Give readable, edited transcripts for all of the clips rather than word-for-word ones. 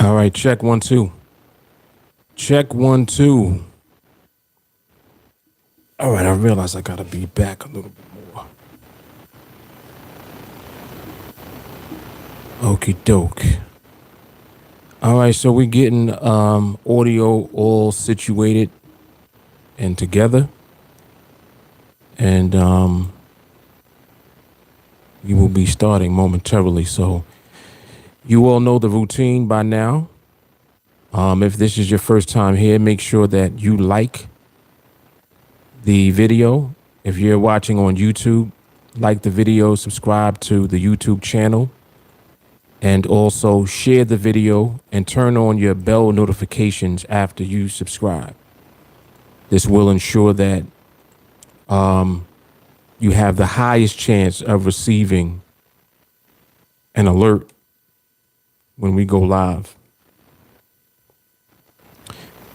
All right, check 1 2. Check 1 2. All right, I realize I gotta be back a little bit more. Okie doke. All right, so we're getting audio all situated and together, and you will be starting momentarily. So you all know the routine by now. If this is your first time here, make sure that you like the video. If you're watching on YouTube, like the video, subscribe to the YouTube channel, and also share the video and turn on your bell notifications after you subscribe. This will ensure that you have the highest chance of receiving an alert when we go live.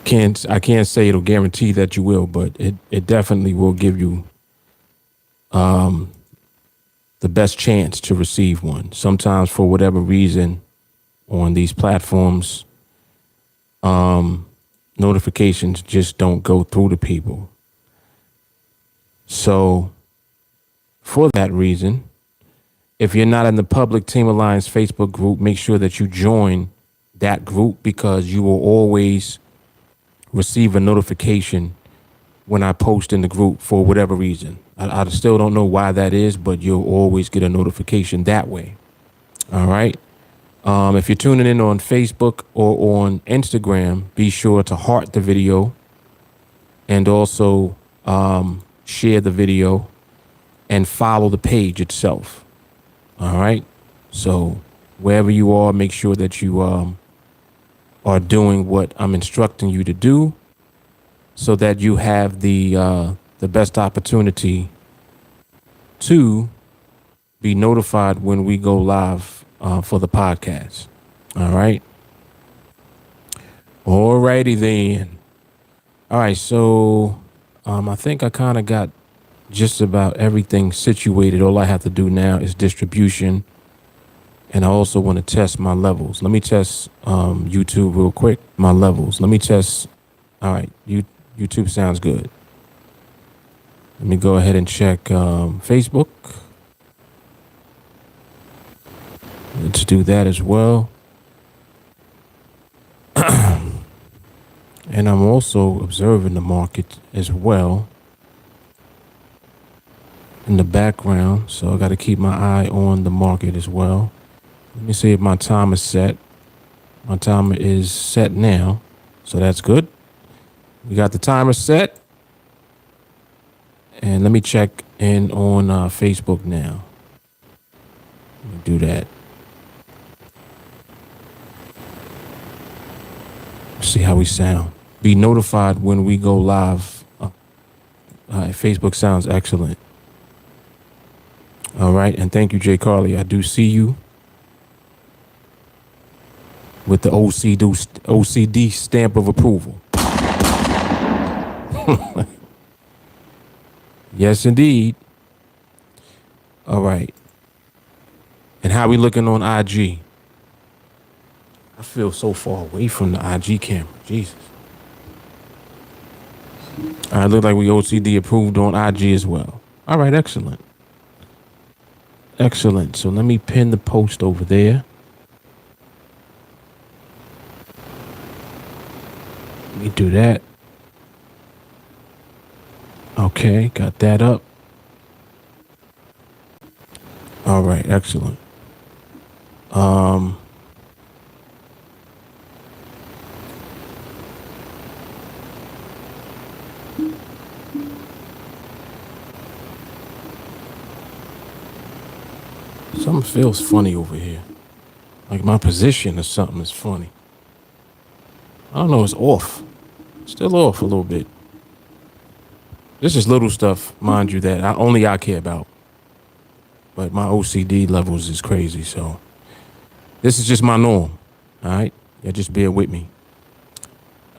I can't say it'll guarantee that you will, but it definitely will give you the best chance to receive one. Sometimes, for whatever reason, on these platforms, notifications just don't go through to people. So for that reason, if you're not in the public TeamAlliance Facebook group, make sure that you join that group, because you will always receive a notification when I post in the group for whatever reason. I still don't know why that is, but you'll always get a notification that way. All right. If you're tuning in on Facebook or on Instagram, be sure to heart the video and also share the video and follow the page itself. All right. So wherever you are, make sure that you are doing what I'm instructing you to do, so that you have the best opportunity to be notified when we go live for the podcast. All right. All righty then. All right. So I think I kind of got just about everything situated. All I have to do now is distribution. And I also want to test my levels. Let me test YouTube real quick. My levels. Let me test. All right. YouTube sounds good. Let me go ahead and check Facebook. Let's do that as well. And I'm also observing the market as well in the background. So I got to keep my eye on the market as well. Let me see if my timer is set. My timer is set now, so that's good. We got the timer set. And let me check in on Facebook now. Let me do that. See how we sound. Be notified when we go live. Facebook sounds excellent. All right, and thank you, Jay Carly. I do see you with the OCD stamp of approval. Yes, indeed. All right. And how we looking on IG? I feel so far away from the IG camera. Jesus. All right, look like we OCD approved on IG as well. All right, excellent. Excellent. So let me pin the post over there. Let me do that. Okay, got that up. All right, excellent. Something feels funny over here. Like my position or something is funny. I don't know, it's off. Still off a little bit. This is little stuff, mind you, that only I care about. But my OCD levels is crazy, so this is just my norm. All right? Yeah, just bear with me.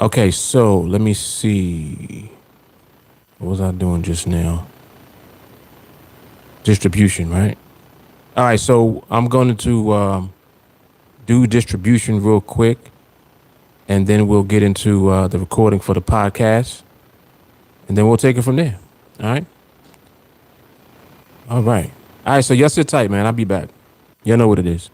Okay, so let me see. What was I doing just now? Distribution, right? All right, so I'm going to do distribution real quick. and then we'll get into the recording for the podcast, and then we'll take it from there. All right. All right. All right. So y'all sit tight, man. I'll be back. Y'all know what it is.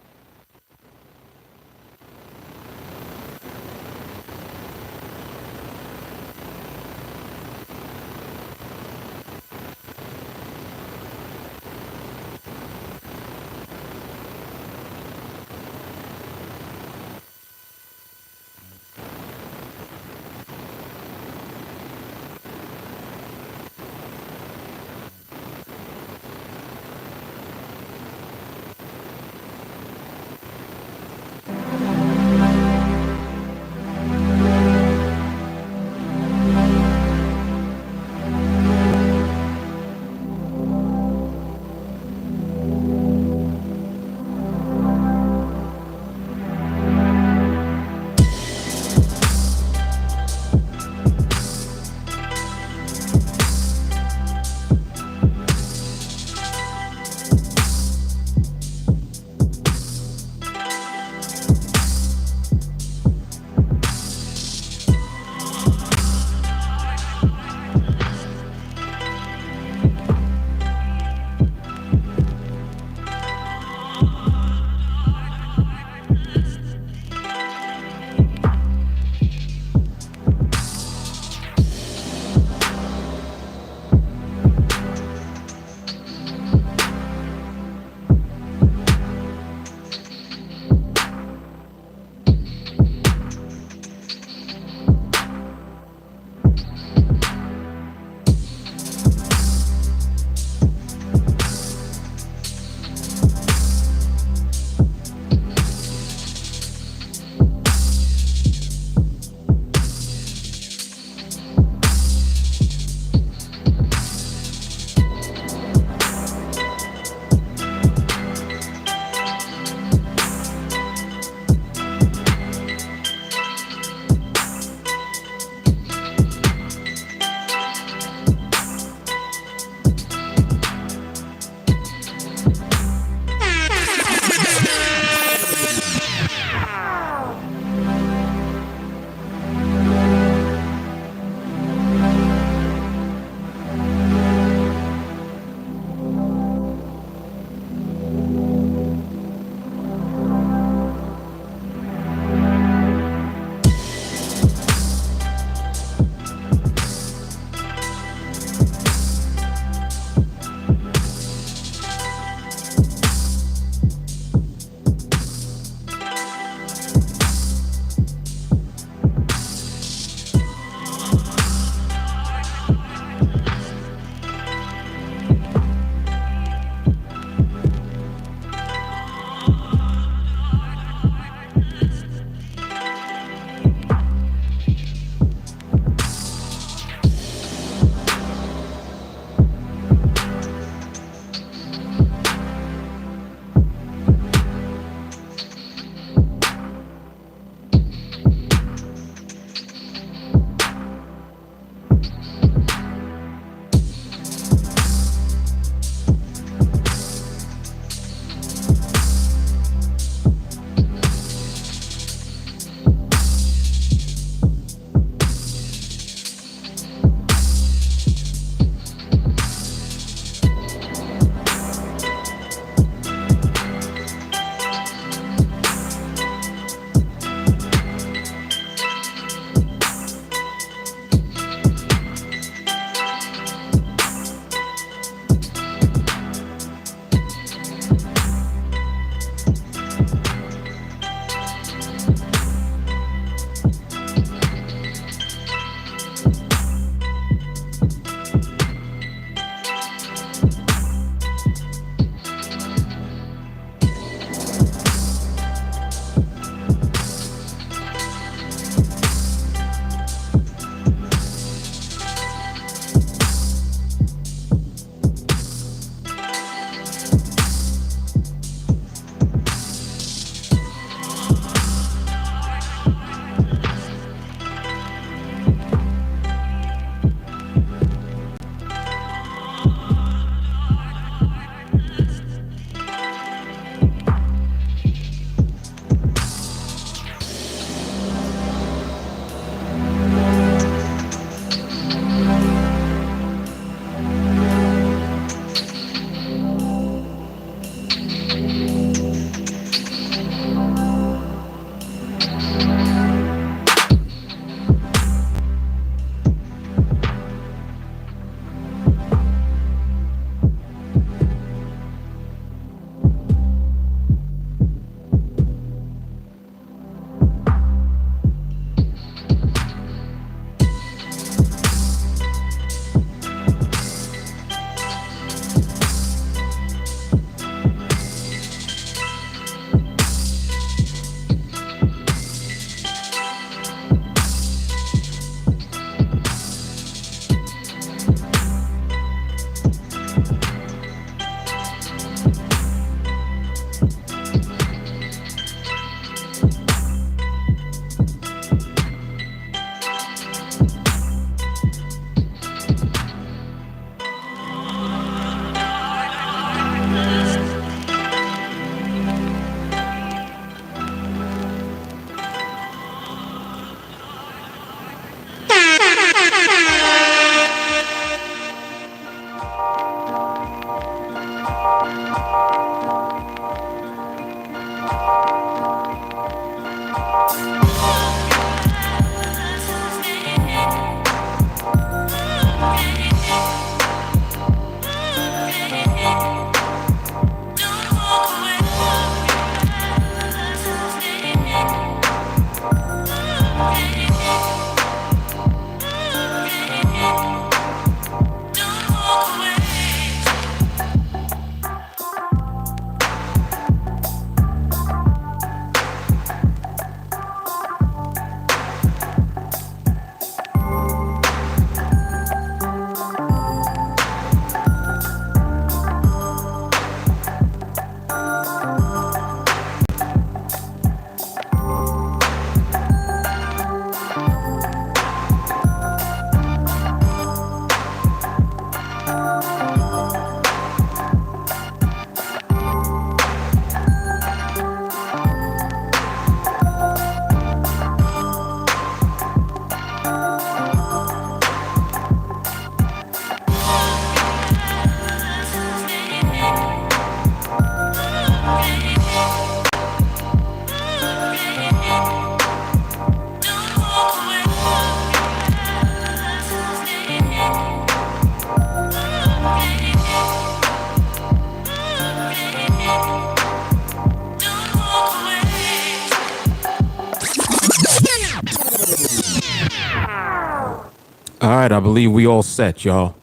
All right, I believe we all set, y'all.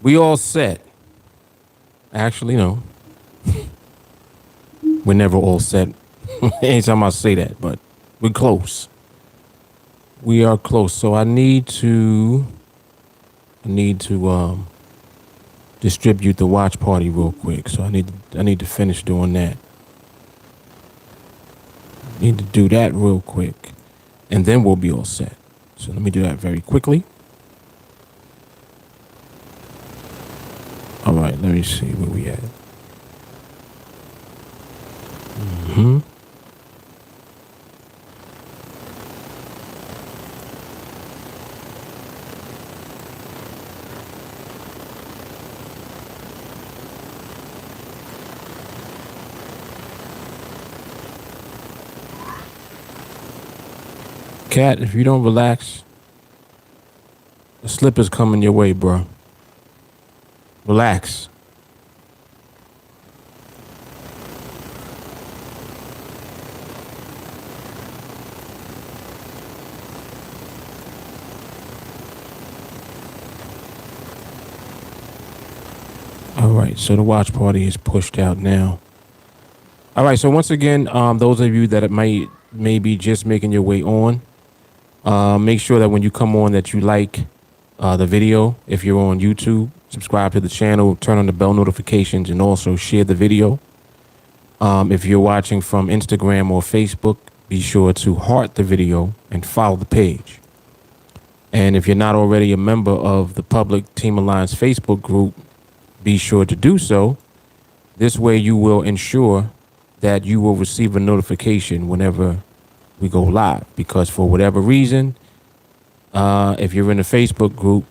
We all set. Actually, no. We're never all set. Anytime I say that, but we're close. We are close. So I need to distribute the watch party real quick. So I need to finish doing that. Need to do that real quick, and then we'll be all set. So let me do that very quickly. All right, let me see where we at. Mm-hmm. Cat, if you don't relax, the slipper's coming your way, bro. Relax. All right, so the watch party is pushed out now. All right, so once again, those of you that may be just making your way on, make sure that when you come on that you like the video. If you're on YouTube, subscribe to the channel, turn on the bell notifications, and also share the video. If you're watching from Instagram or Facebook, be sure to heart the video and follow the page. And if you're not already a member of the public TeamAlliance Facebook group, be sure to do so. This way you will ensure that you will receive a notification whenever we go live, because for whatever reason, if you're in a Facebook group,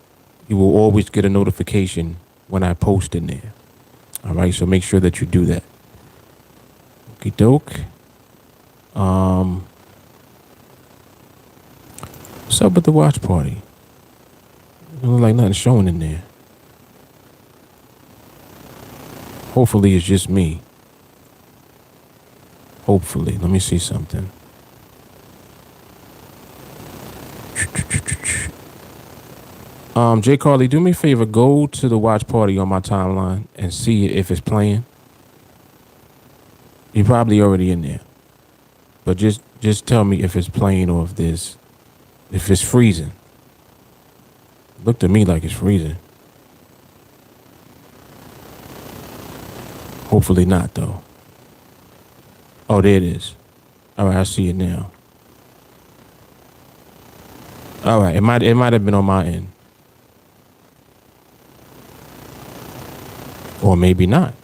you will always get a notification when I post in there. All right, so make sure that you do that. Okie doke. What's up with the watch party? It don't look like nothing showing in there. Hopefully it's just me. Hopefully. Let me see something. Jay Carly, do me a favor, go to the watch party on my timeline and see if it's playing. You're probably already in there. But just tell me if it's playing or if it's freezing. Looked to me like it's freezing. Hopefully not, though. Oh, there it is. All right, I see it now. All right, it might have been on my end. Or maybe not.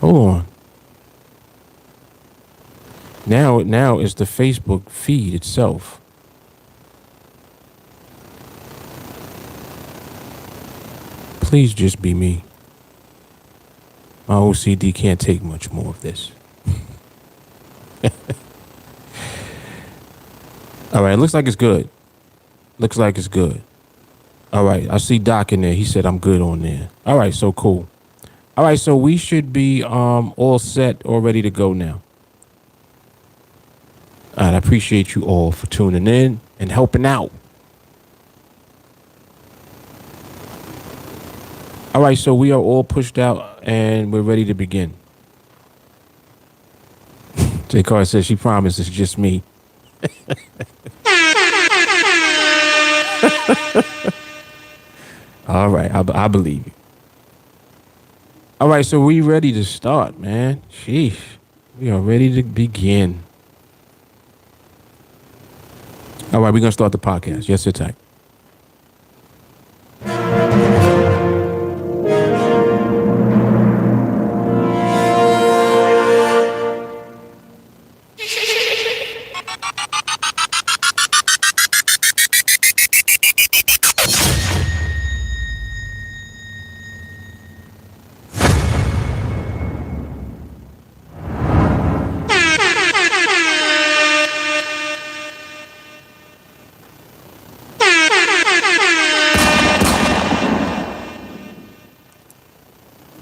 Hold on. Now it's the Facebook feed itself. Please just be me. My OCD can't take much more of this. All right, looks like it's good. Looks like it's good. All right, I see Doc in there. He said I'm good on there. All right, so cool. All right, so we should be all set, all ready to go now. All right, I appreciate you all for tuning in and helping out. All right, so we are all pushed out and we're ready to begin. J. Carr says she promised it's just me. All right, I believe you. All right, so we ready to start, man. Sheesh. We are ready to begin. All right, we're going to start the podcast. Yes, sit tight.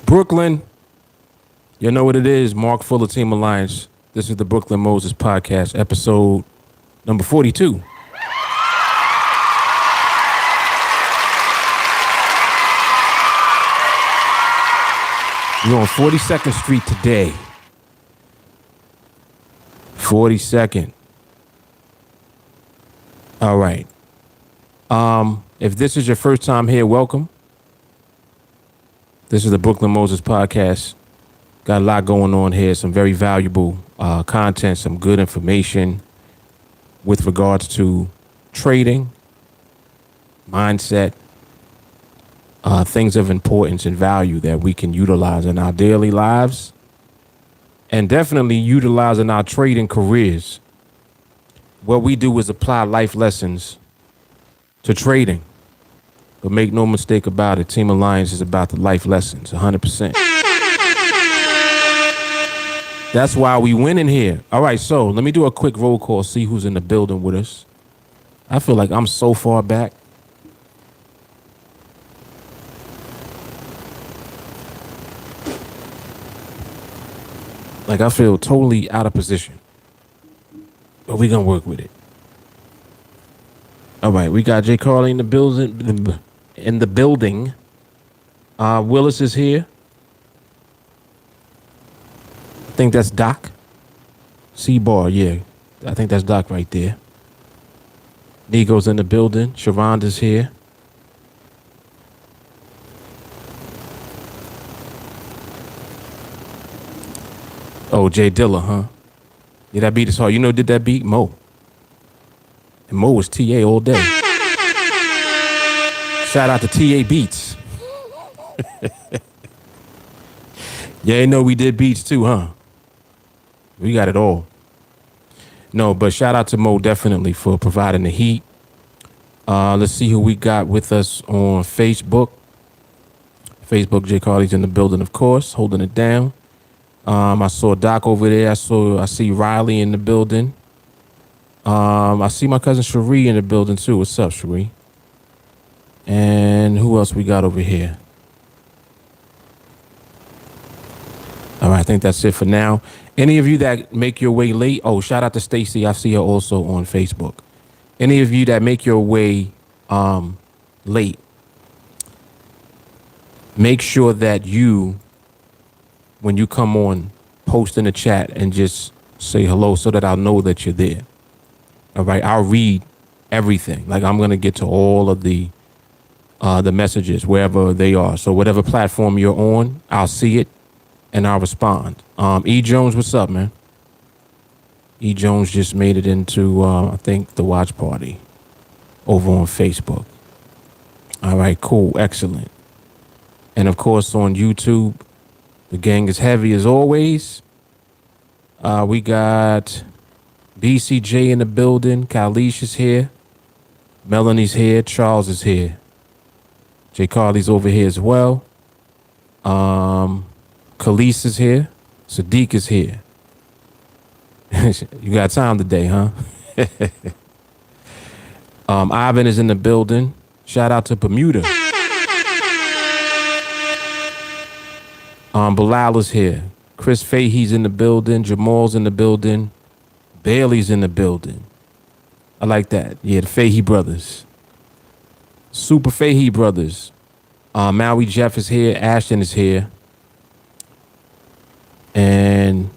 Brooklyn, you know what it is. Mark Fuller, TeamAlliance. This is the Brooklyn Moses Podcast, episode number 42. We're on 42nd Street today. 42nd. All right. If this is your first time here, welcome. This is the Brooklyn Moses Podcast. Got a lot going on here. Some very valuable content, some good information with regards to trading, mindset, things of importance and value that we can utilize in our daily lives and definitely utilize in our trading careers. What we do is apply life lessons to trading. But make no mistake about it, TeamAlliance is about the life lessons, 100%. That's why we win in here. All right, so let me do a quick roll call, see who's in the building with us. I feel like I'm so far back. Like I feel totally out of position. But we're going to work with it. All right, we got Jay Carly in the building. Willis is here. I think that's Doc. C-Bar, yeah. I think that's Doc right there. Nigo's in the building. Sharonda's here. Oh, Jay Dilla, huh? Yeah, that beat is hard. You know, did that beat? Mo. And Mo was TA all day. Shout out to TA Beats. Yeah, you know we did beats too, huh? We got it all. No, but shout out to Mo definitely for providing the heat. Let's see who we got with us on Facebook. Facebook, Jay Carly's in the building, of course, holding it down. I saw Doc over there. I see Riley in the building. I see my cousin Cherie in the building too. What's up, Cherie? And who else we got over here? All right, I think that's it for now. Any of you that make your way late, shout out to Stacy. I see her also on Facebook. Any of you that make your way late, make sure that you, when you come on, post in the chat and just say hello so that I'll know that you're there. All right, I'll read everything. Like I'm gonna get to all of the messages wherever they are. So whatever platform you're on, I'll see it and I'll respond. E Jones, what's up, man? E Jones just made it into I think the watch party over on Facebook. All right, cool, excellent. And of course on YouTube, the gang is heavy as always. We got BCJ in the building. Kalish is here. Melanie's here. Charles is here. Jay Carly's over here as well. Khalees is here. Sadiq is here. You got time today, huh? Ivan is in the building. Shout out to Bermuda. Bilal is here. Chris Fahey's in the building. Jamal's in the building. Bailey's in the building. I like that. Yeah, the Fahey brothers. Super Fahey brothers. Maui Jeff is here. Ashton is here. And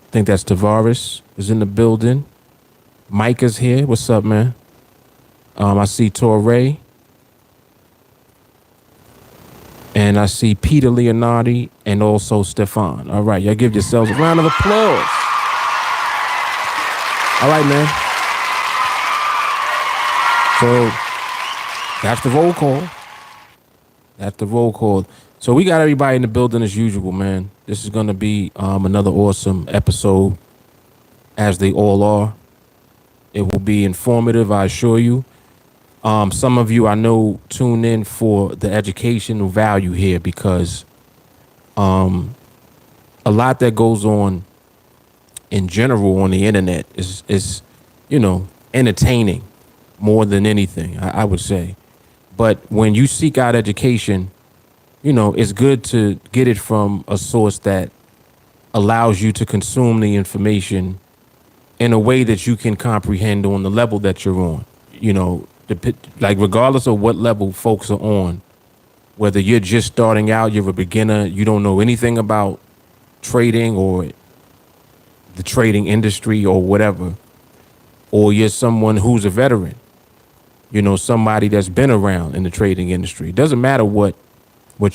I think that's Tavares is in the building. Micah's here. What's up, man? I see Torre. And I see Peter Leonardi and also Stefan. All right, y'all give yourselves a round of applause. All right, man. So that's the roll call. That's the roll call. So we got everybody in the building as usual, man. This is going to be another awesome episode, as they all are. It will be informative, I assure you. Some of you I know tune in for the educational value here because a lot that goes on in general on the internet is entertaining more than anything, I would say. But when you seek out education, it's good to get it from a source that allows you to consume the information in a way that you can comprehend on the level that you're on. Like regardless of what level folks are on, whether you're just starting out, you're a beginner, you don't know anything about trading or the trading industry or whatever, or you're someone who's a veteran, somebody that's been around in the trading industry. It doesn't matter what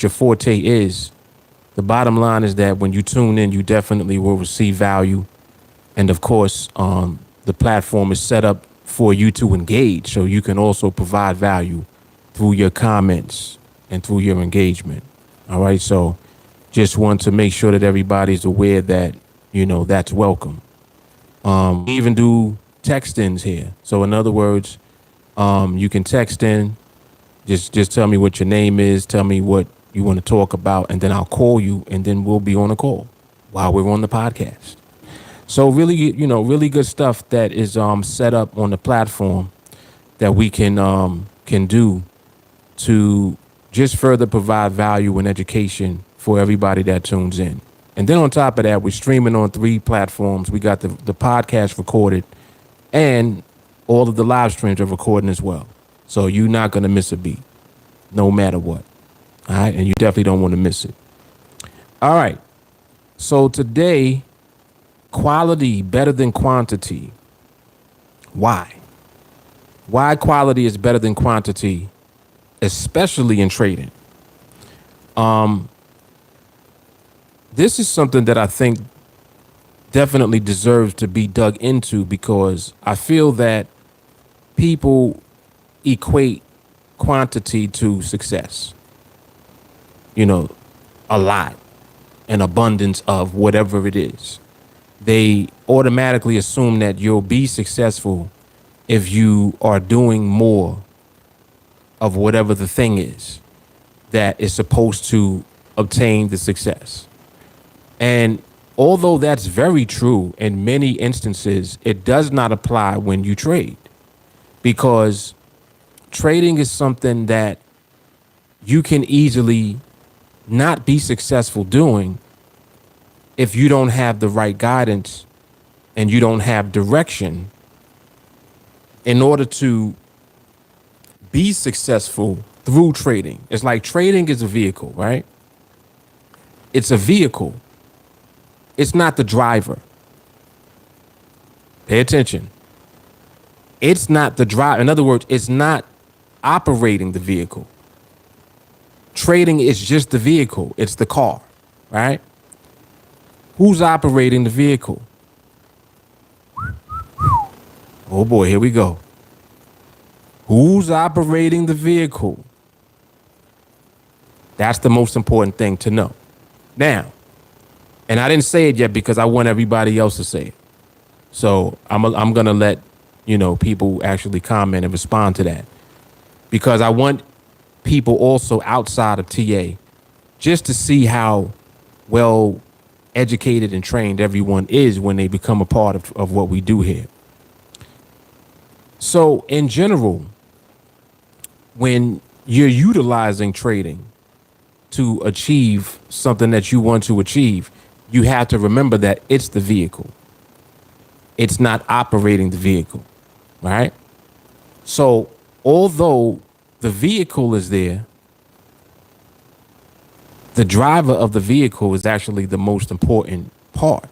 your forte is. The bottom line is that when you tune in, you definitely will receive value. And of course, the platform is set up for you to engage, so you can also provide value through your comments and through your engagement. All right. So just want to make sure that everybody's aware that, that's welcome. We even do text-ins here. So in other words, you can text in, just tell me what your name is, tell me what you want to talk about, and then I'll call you, and then we'll be on a call while we're on the podcast. So really, really good stuff that is set up on the platform that we can do to just further provide value and education for everybody that tunes in. And then on top of that, we're streaming on 3 platforms. We got the podcast recorded, and all of the live streams are recording as well. So you're not going to miss a beat, no matter what. All right. And you definitely don't want to miss it. All right. So today, quality better than quantity. Why? Why quality is better than quantity, especially in trading. This is something that I think definitely deserves to be dug into, because I feel that people equate quantity to success. A lot, an abundance of whatever it is. They automatically assume that you'll be successful if you are doing more of whatever the thing is that is supposed to obtain the success. And although that's very true in many instances, it does not apply when you trade, because trading is something that you can easily not be successful doing if you don't have the right guidance and you don't have direction in order to be successful through trading. It's like trading is a vehicle, right? It's a vehicle. It's not the driver. Pay attention. It's not the driver. In other words, it's not operating the vehicle. Trading is just the vehicle. It's the car, right? Who's operating the vehicle? Oh boy, here we go. Who's operating the vehicle? That's the most important thing to know. Now, and I didn't say it yet because I want everybody else to say it. So I'm going to let, people actually comment and respond to that, because I want people also outside of TA just to see how well educated and trained everyone is when they become a part of what we do here. So in general, when you're utilizing trading to achieve something that you want to achieve, you have to remember that it's the vehicle. It's not operating the vehicle, right? So although the vehicle is there, the driver of the vehicle is actually the most important part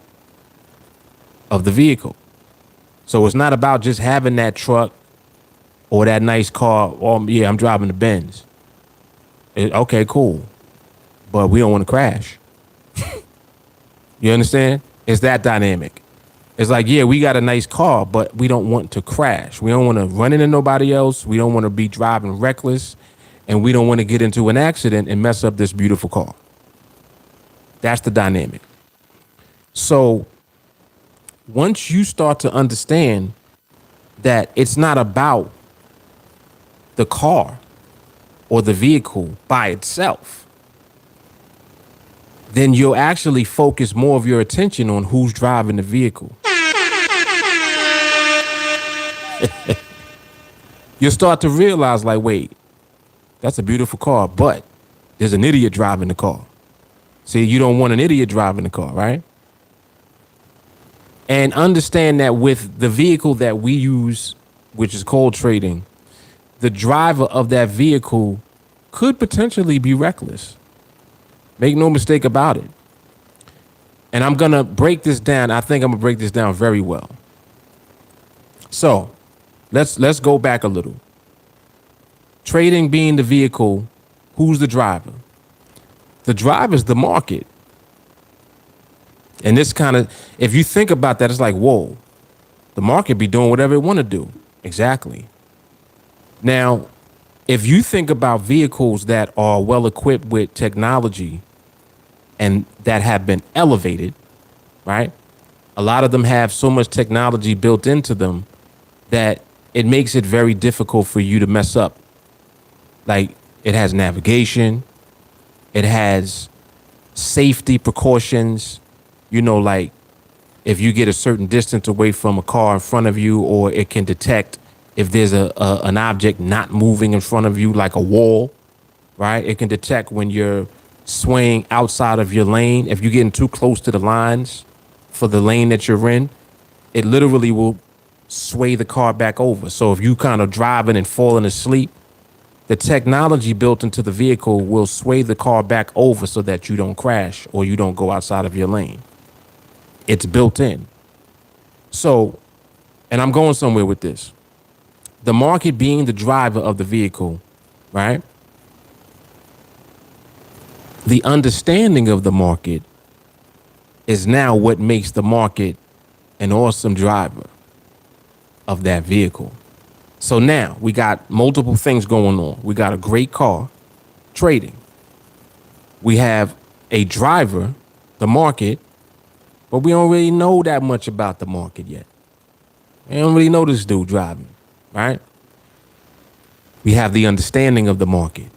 of the vehicle. So it's not about just having that truck or that nice car. Oh, yeah, I'm driving the Benz. Okay, cool. But we don't want to crash. You understand? It's that dynamic. It's like, yeah, we got a nice car, but we don't want to crash. We don't want to run into nobody else. We don't want to be driving reckless. And we don't want to get into an accident and mess up this beautiful car. That's the dynamic. So once you start to understand that it's not about the car or the vehicle by itself, then you'll actually focus more of your attention on who's driving the vehicle. You'll start to realize, like, wait, that's a beautiful car, but there's an idiot driving the car. See, you don't want an idiot driving the car, right? And understand that with the vehicle that we use, which is called trading, the driver of that vehicle could potentially be reckless. Make no mistake about it. And I'm going to break this down. I think I'm going to break this down very well. So let's go back a little. Trading being the vehicle, who's the driver? The driver is the market. And this kind of, if you think about that, it's like, whoa, the market be doing whatever it want to do. Exactly. Now, if you think about vehicles that are well equipped with technology and that have been elevated, right? A lot of them have so much technology built into them that it makes it very difficult for you to mess up. Like, it has navigation, it has safety precautions, like if you get a certain distance away from a car in front of you, or it can detect if there's an object not moving in front of you, like a wall, right? It can detect when you're swaying outside of your lane. If you're getting too close to the lines for the lane that you're in, it literally will sway the car back over. So if you kind of driving and falling asleep, the technology built into the vehicle will sway the car back over so that you don't crash or you don't go outside of your lane. It's built in. So, and I'm going somewhere with this. The market being the driver of the vehicle, right? The understanding of the market is now what makes the market an awesome driver of that vehicle. So now we got multiple things going on. We got a great car, trading. We have a driver, the market, but we don't really know that much about the market yet. We don't really know this dude driving, right? We have the understanding of the market.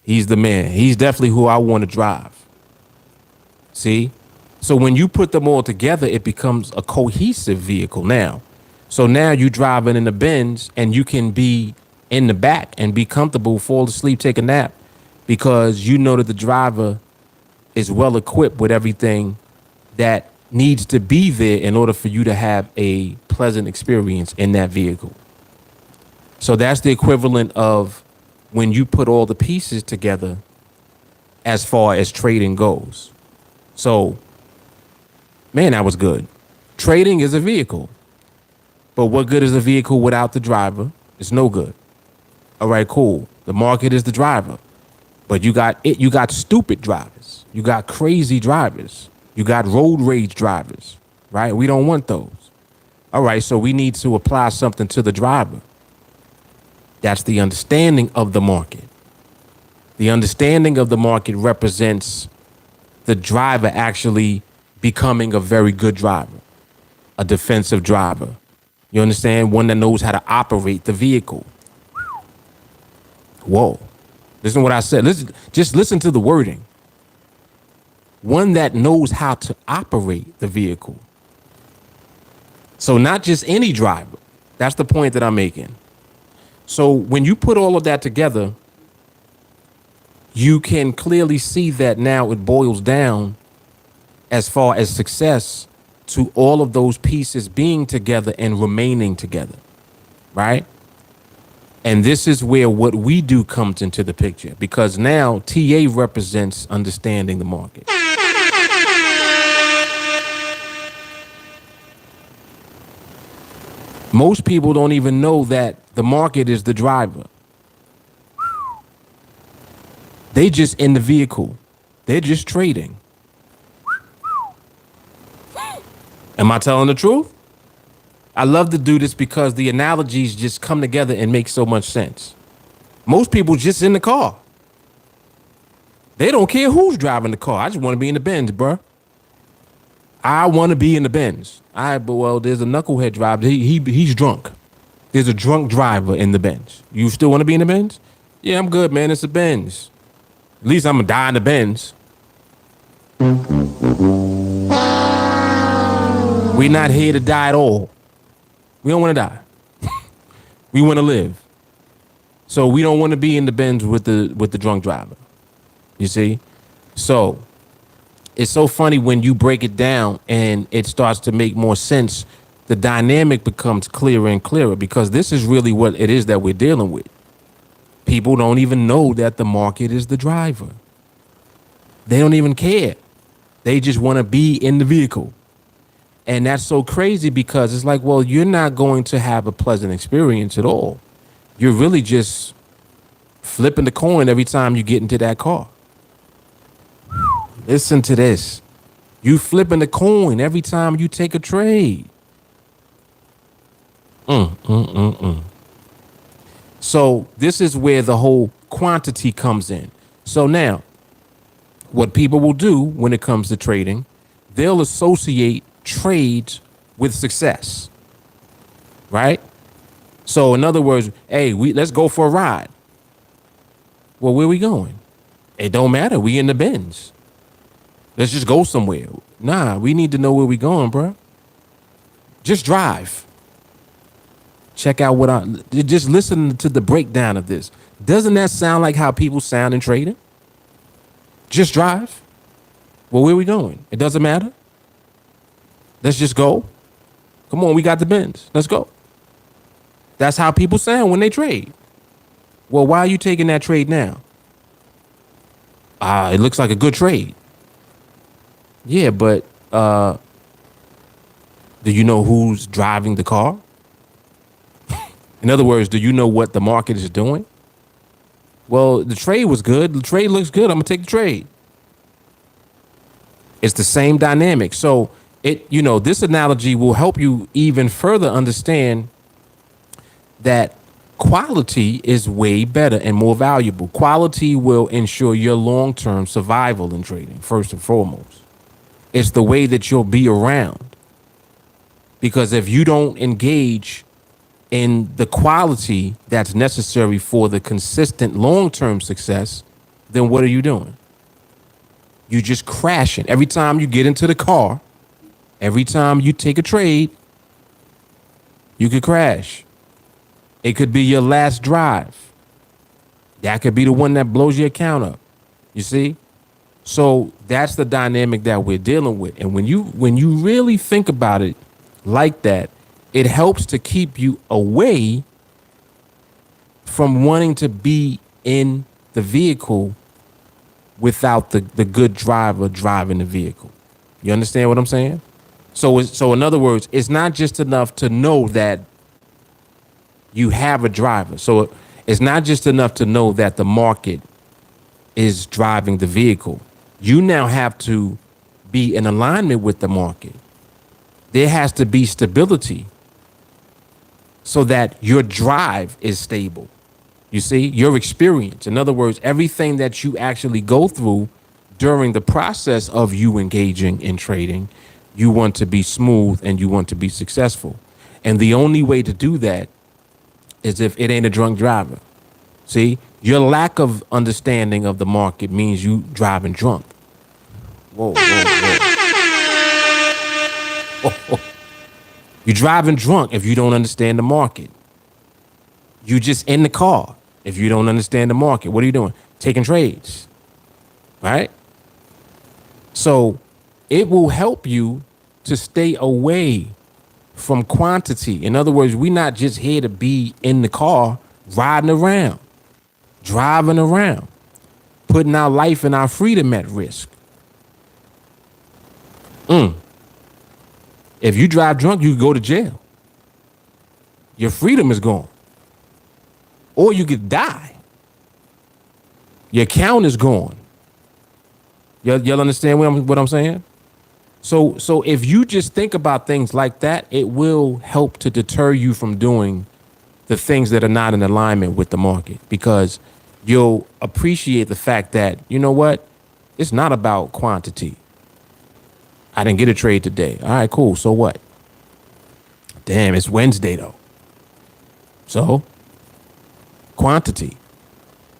He's the man. He's definitely who I want to drive. See? So when you put them all together, it becomes a cohesive vehicle now. So now you driving in the Benz and you can be in the back and be comfortable, fall asleep, take a nap, because you know that the driver is well equipped with everything that needs to be there in order for you to have a pleasant experience in that vehicle. So that's the equivalent of when you put all the pieces together as far as trading goes. So, man, that was good. Trading is a vehicle. But what good is a vehicle without the driver? It's no good. All right, cool. The market is the driver. But you got stupid drivers. You got crazy drivers. You got road rage drivers, right? We don't want those. All right, so we need to apply something to the driver. That's the understanding of the market. The understanding of the market represents the driver actually becoming a very good driver, a defensive driver. You understand? One that knows how to operate the vehicle. Whoa. Listen to what I said. Just listen to the wording. One that knows how to operate the vehicle. So not just any driver. That's the point that I'm making. So when you put all of that together, you can clearly see that now it boils down as far as success to all of those pieces being together and remaining together, right? And this is where what we do comes into the picture, because now TA represents understanding the market. Most people don't even know that the market is the driver. They just in the vehicle. They're just trading. Am I telling the truth? I love to do this because the analogies just come together and make so much sense. Most people just in the car. They don't care who's driving the car. I just want to be in the Benz, bro. I want to be in the Benz. Well, there's a knucklehead driver. He's drunk. There's a drunk driver in the Benz. You still want to be in the Benz? Yeah, I'm good, man. It's a Benz. At least I'm going to die in the Benz. We're not here to die at all. We don't want to die. We want to live. So we don't want to be in the Benz with the drunk driver. You see? So it's so funny when you break it down and it starts to make more sense. The dynamic becomes clearer and clearer, because this is really what it is that we're dealing with. People don't even know that the market is the driver. They don't even care. They just want to be in the vehicle. And that's so crazy because it's like, well, you're not going to have a pleasant experience at all. You're really just flipping the coin every time you get into that car. Listen to this. You flipping the coin every time you take a trade. So this is where the whole quantity comes in. So now, what people will do when it comes to trading, they'll associate trades with success, right? So in other words, hey, let's go for a ride. Well, where we going? It don't matter. We in the Benz. Let's just go somewhere. Nah, we need to know where we going, bro. Just drive. Check out just listen to the breakdown of this. Doesn't that sound like how people sound in trading? Just drive. Well, where we going? It doesn't matter. Let's just go. Come on, we got the Benz. Let's go. That's how people sound when they trade. Well, why are you taking that trade now? It looks like a good trade. Yeah, but do you know who's driving the car? In other words, do you know what the market is doing? Well, the trade was good. The trade looks good. I'm going to take the trade. It's the same dynamic. So this analogy will help you even further understand that quality is way better and more valuable. Quality will ensure your long-term survival in trading, first and foremost. It's the way that you'll be around. Because if you don't engage in the quality that's necessary for the consistent long-term success, then what are you doing? You just crashing. Every time you get into the car, every time you take a trade, you could crash. It could be your last drive. That could be the one that blows your account up. You see? So that's the dynamic that we're dealing with. And when you really think about it like that, it helps to keep you away from wanting to be in the vehicle without the good driver driving the vehicle. You understand what I'm saying? So in other words, it's not just enough to know that you have a driver. So it's not just enough to know that the market is driving the vehicle. You now have to be in alignment with the market. There has to be stability so that your drive is stable. You see, your experience. In other words, everything that you actually go through during the process of you engaging in trading, you want to be smooth and you want to be successful. And the only way to do that is if it ain't a drunk driver. See, your lack of understanding of the market means you driving drunk. Whoa, whoa, whoa. You're driving drunk if you don't understand the market. You just in the car if you don't understand the market. What are you doing? Taking trades, right? So it will help you to stay away from quantity. In other words, we're not just here to be in the car riding around, driving around, putting our life and our freedom at risk. If you drive drunk, you could go to jail. Your freedom is gone. Or you could die. Your account is gone. Y'all understand what I'm saying? So if you just think about things like that, it will help to deter you from doing the things that are not in alignment with the market, because you'll appreciate the fact that, you know what? It's not about quantity. I didn't get a trade today. All right, cool. So what? Damn, it's Wednesday though. So quantity.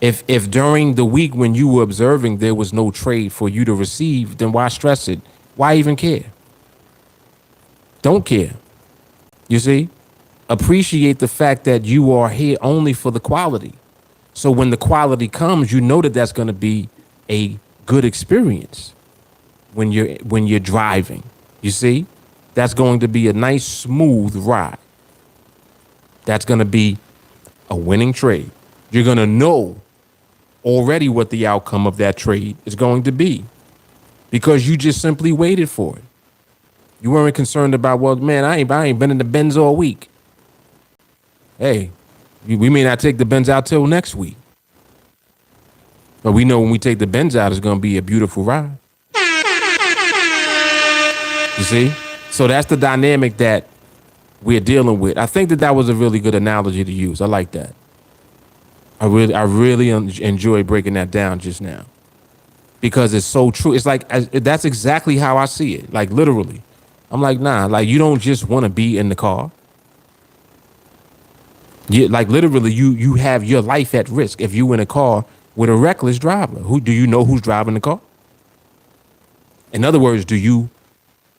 If during the week when you were observing there was no trade for you to receive, then why stress it? Why even care? Don't care. You see? Appreciate the fact that you are here only for the quality. So when the quality comes, you know that that's going to be a good experience when you're driving. You see? That's going to be a nice smooth ride. That's going to be a winning trade. You're going to know already what the outcome of that trade is going to be because you just simply waited for it. You weren't concerned about, well, man, I ain't been in the Benz all week. Hey, we may not take the Benz out till next week. But we know when we take the Benz out, it's going to be a beautiful ride. You see? So that's the dynamic that we're dealing with. I think that was a really good analogy to use. I like that. I really enjoy breaking that down just now because it's so true. It's like that's exactly how I see it. Like literally, I'm like, nah. Like you don't just want to be in the car. Like literally, you have your life at risk if you in a car with a reckless driver. Who do you know who's driving the car? In other words, do you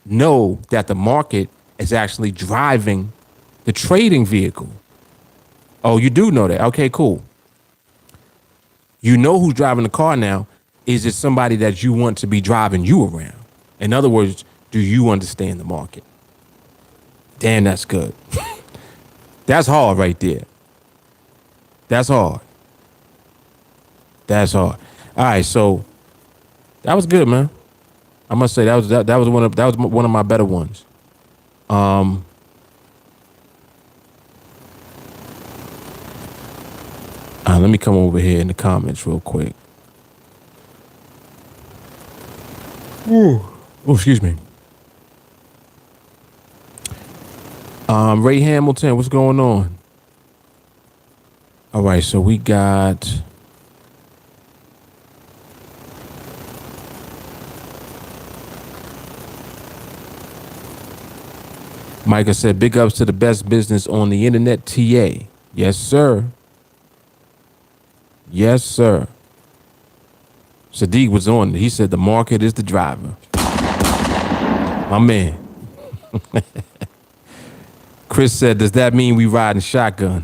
know that the market is actually driving the trading vehicle? Oh, you do know that. Okay, cool. You know who's driving the car now. Is it somebody that you want to be driving you around? In other words, do you understand the market? Damn, that's good. That's hard right there. That's hard. That's hard. All right, so that was good, man. I must say that was one of my better ones. Let me come over here in the comments real quick. Ooh. Oh, excuse me. Ray Hamilton, what's going on? All right, so we got Micah said, big ups to the best business on the internet, TA. Yes, sir. Yes, sir. Sadiq was on. He said the market is the driver. My man. Chris said, does that mean we riding shotgun?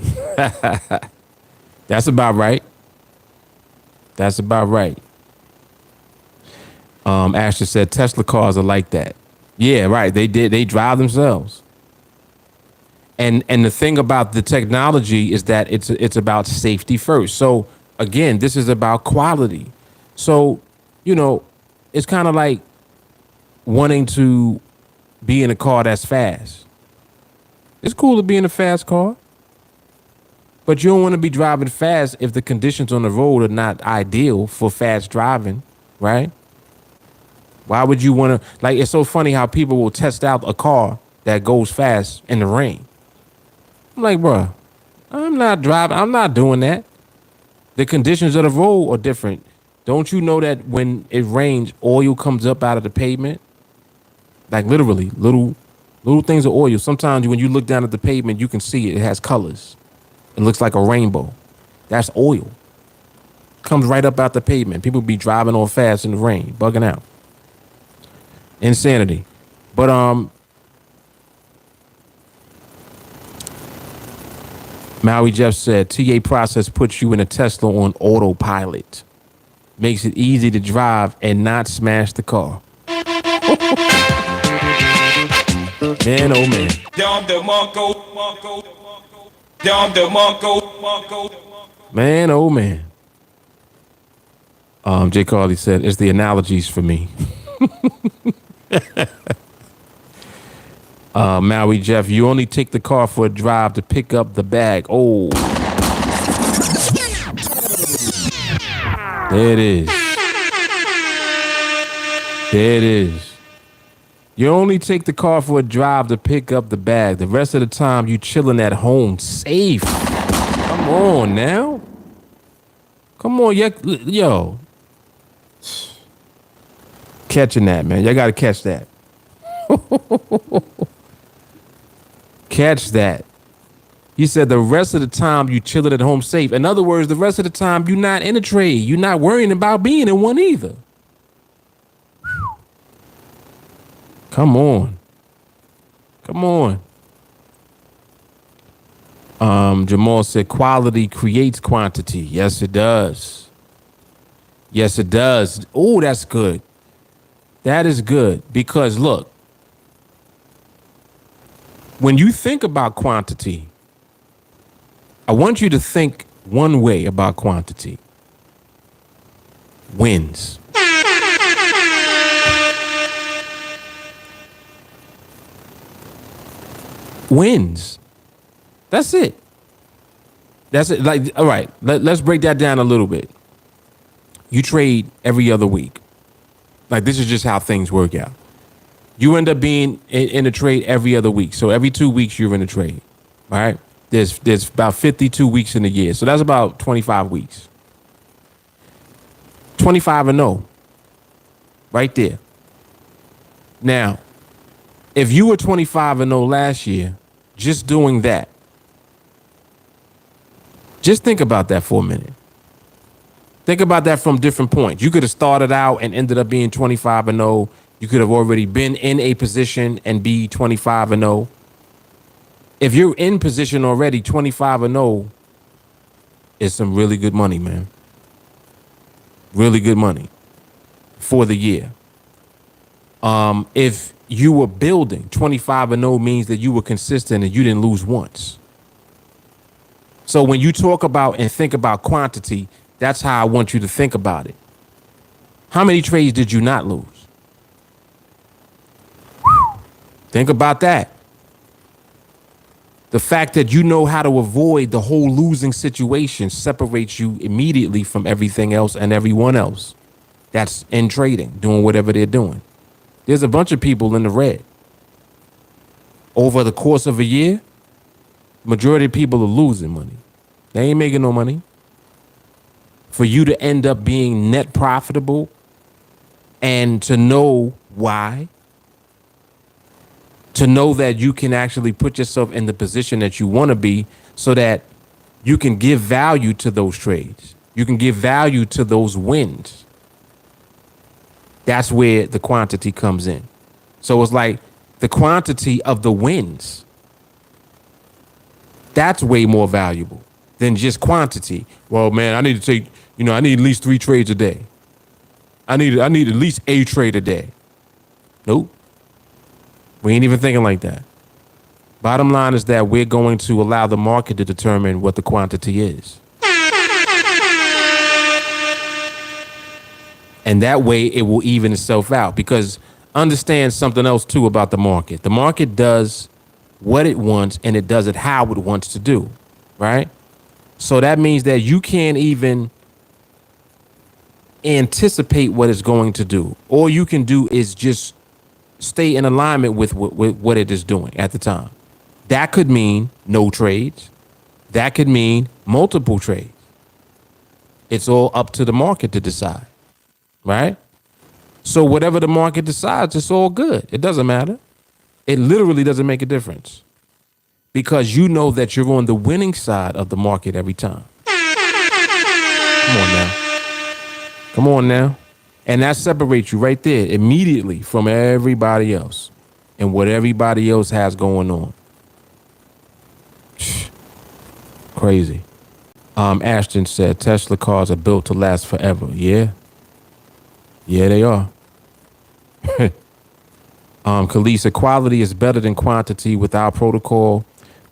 That's about right. That's about right. Asher said Tesla cars are like that. Yeah, right. They drive themselves. And the thing about the technology is that it's about safety first. So again, this is about quality. So, it's kind of like wanting to be in a car that's fast. It's cool to be in a fast car, but you don't want to be driving fast if the conditions on the road are not ideal for fast driving, right? Why would you want to, like, it's so funny how people will test out a car that goes fast in the rain. I'm like, bro, I'm not driving. I'm not doing that. The conditions of the road are different. Don't you know that when it rains, oil comes up out of the pavement? Like literally, little things of oil. Sometimes when you look down at the pavement, you can see it. It has colors. It looks like a rainbow. That's oil. Comes right up out the pavement. People be driving on fast in the rain, bugging out. Insanity. But Maui Jeff said, TA process puts you in a Tesla on autopilot. Makes it easy to drive and not smash the car. Man, oh man. Man, oh man. Jay Carly said, it's the analogies for me. Maui Jeff, you only take the car for a drive to pick up the bag. Oh. There it is. There it is. You only take the car for a drive to pick up the bag. The rest of the time, you chilling at home safe. Come on now. Come on, yo. Catching that, man. Y'all got to catch that. Catch that. You said the rest of the time you chilling at home safe. In other words, the rest of the time you're not in a trade. You're not worrying about being in one either. Come on. Come on. Jamal said quality creates quantity. Yes, it does. Yes, it does. Oh, that's good. That is good. Because look, when you think about quantity, I want you to think one way about quantity: wins. Wins. That's it. That's it. Like, all right, let's break that down a little bit. You trade every other week. Like, this is just how things work out. You end up being in a trade every other week. So every 2 weeks you're in a trade. All right. There's about 52 weeks in a year. So that's about 25 weeks. 25-0. Right there. Now, if you were 25-0 last year, just doing that, just think about that for a minute. Think about that from different points. You could have started out and ended up being 25-0. You could have already been in a position and be 25-0. If you're in position already, 25-0 is some really good money, man. Really good money for the year. If you were building, 25-0 means that you were consistent and you didn't lose once. So when you talk about and think about quantity, that's how I want you to think about it. How many trades did you not lose? Think about that. The fact that you know how to avoid the whole losing situation separates you immediately from everything else and everyone else that's in trading, doing whatever they're doing. There's a bunch of people in the red. Over the course of a year, majority of people are losing money. They ain't making no money. For you to end up being net profitable and to know why, to know that you can actually put yourself in the position that you want to be so that you can give value to those trades. You can give value to those wins. That's where the quantity comes in. So it's like the quantity of the wins. That's way more valuable than just quantity. Well, man, I need to take, I need at least 3 trades a day. I need at least a trade a day. Nope. We ain't even thinking like that. Bottom line is that we're going to allow the market to determine what the quantity is. And that way it will even itself out, because understand something else too about the market. The market does what it wants and it does it how it wants to do, right? So that means that you can't even anticipate what it's going to do. All you can do is just stay in alignment with what it is doing at the time. That could mean no trades. That could mean multiple trades. It's all up to the market to decide, right? So whatever the market decides, it's all good. It doesn't matter. It literally doesn't make a difference, because you know that you're on the winning side of the market every time. Come on now. Come on now. And that separates you right there immediately from everybody else and what everybody else has going on. Crazy. Ashton said Tesla cars are built to last forever. Yeah. Yeah, they are. Kalisa, quality is better than quantity with our protocol.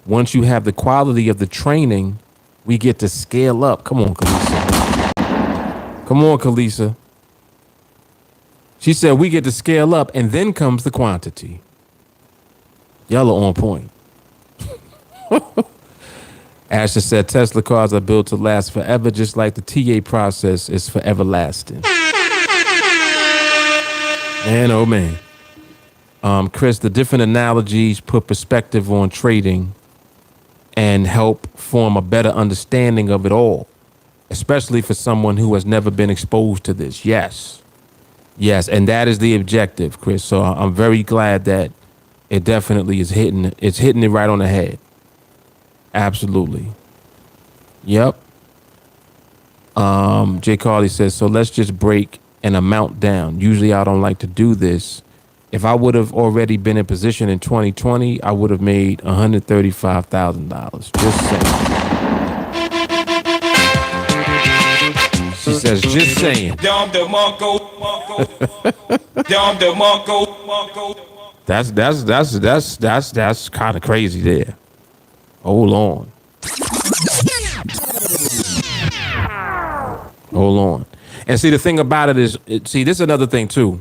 Once you have the quality of the training, we get to scale up. Come on, Kalisa. Come on, Kalisa. She said we get to scale up, and then comes the quantity. Y'all are on point. Asher said Tesla cars are built to last forever, just like the TA process is forever lasting. Man, oh man. Chris, the different analogies put perspective on trading and help form a better understanding of it all, especially for someone who has never been exposed to this. Yes. Yes, and that is the objective, Chris. So I'm very glad that it definitely is hitting it right on the head. Absolutely. Yep. Jay Carly says, so let's just break an amount down. Usually I don't like to do this. If I would have already been in position in 2020, I would have made $135,000. Just saying. She says, just saying. That's kind of crazy there. Hold on. Hold on. And see, the thing about it is, see, this is another thing too.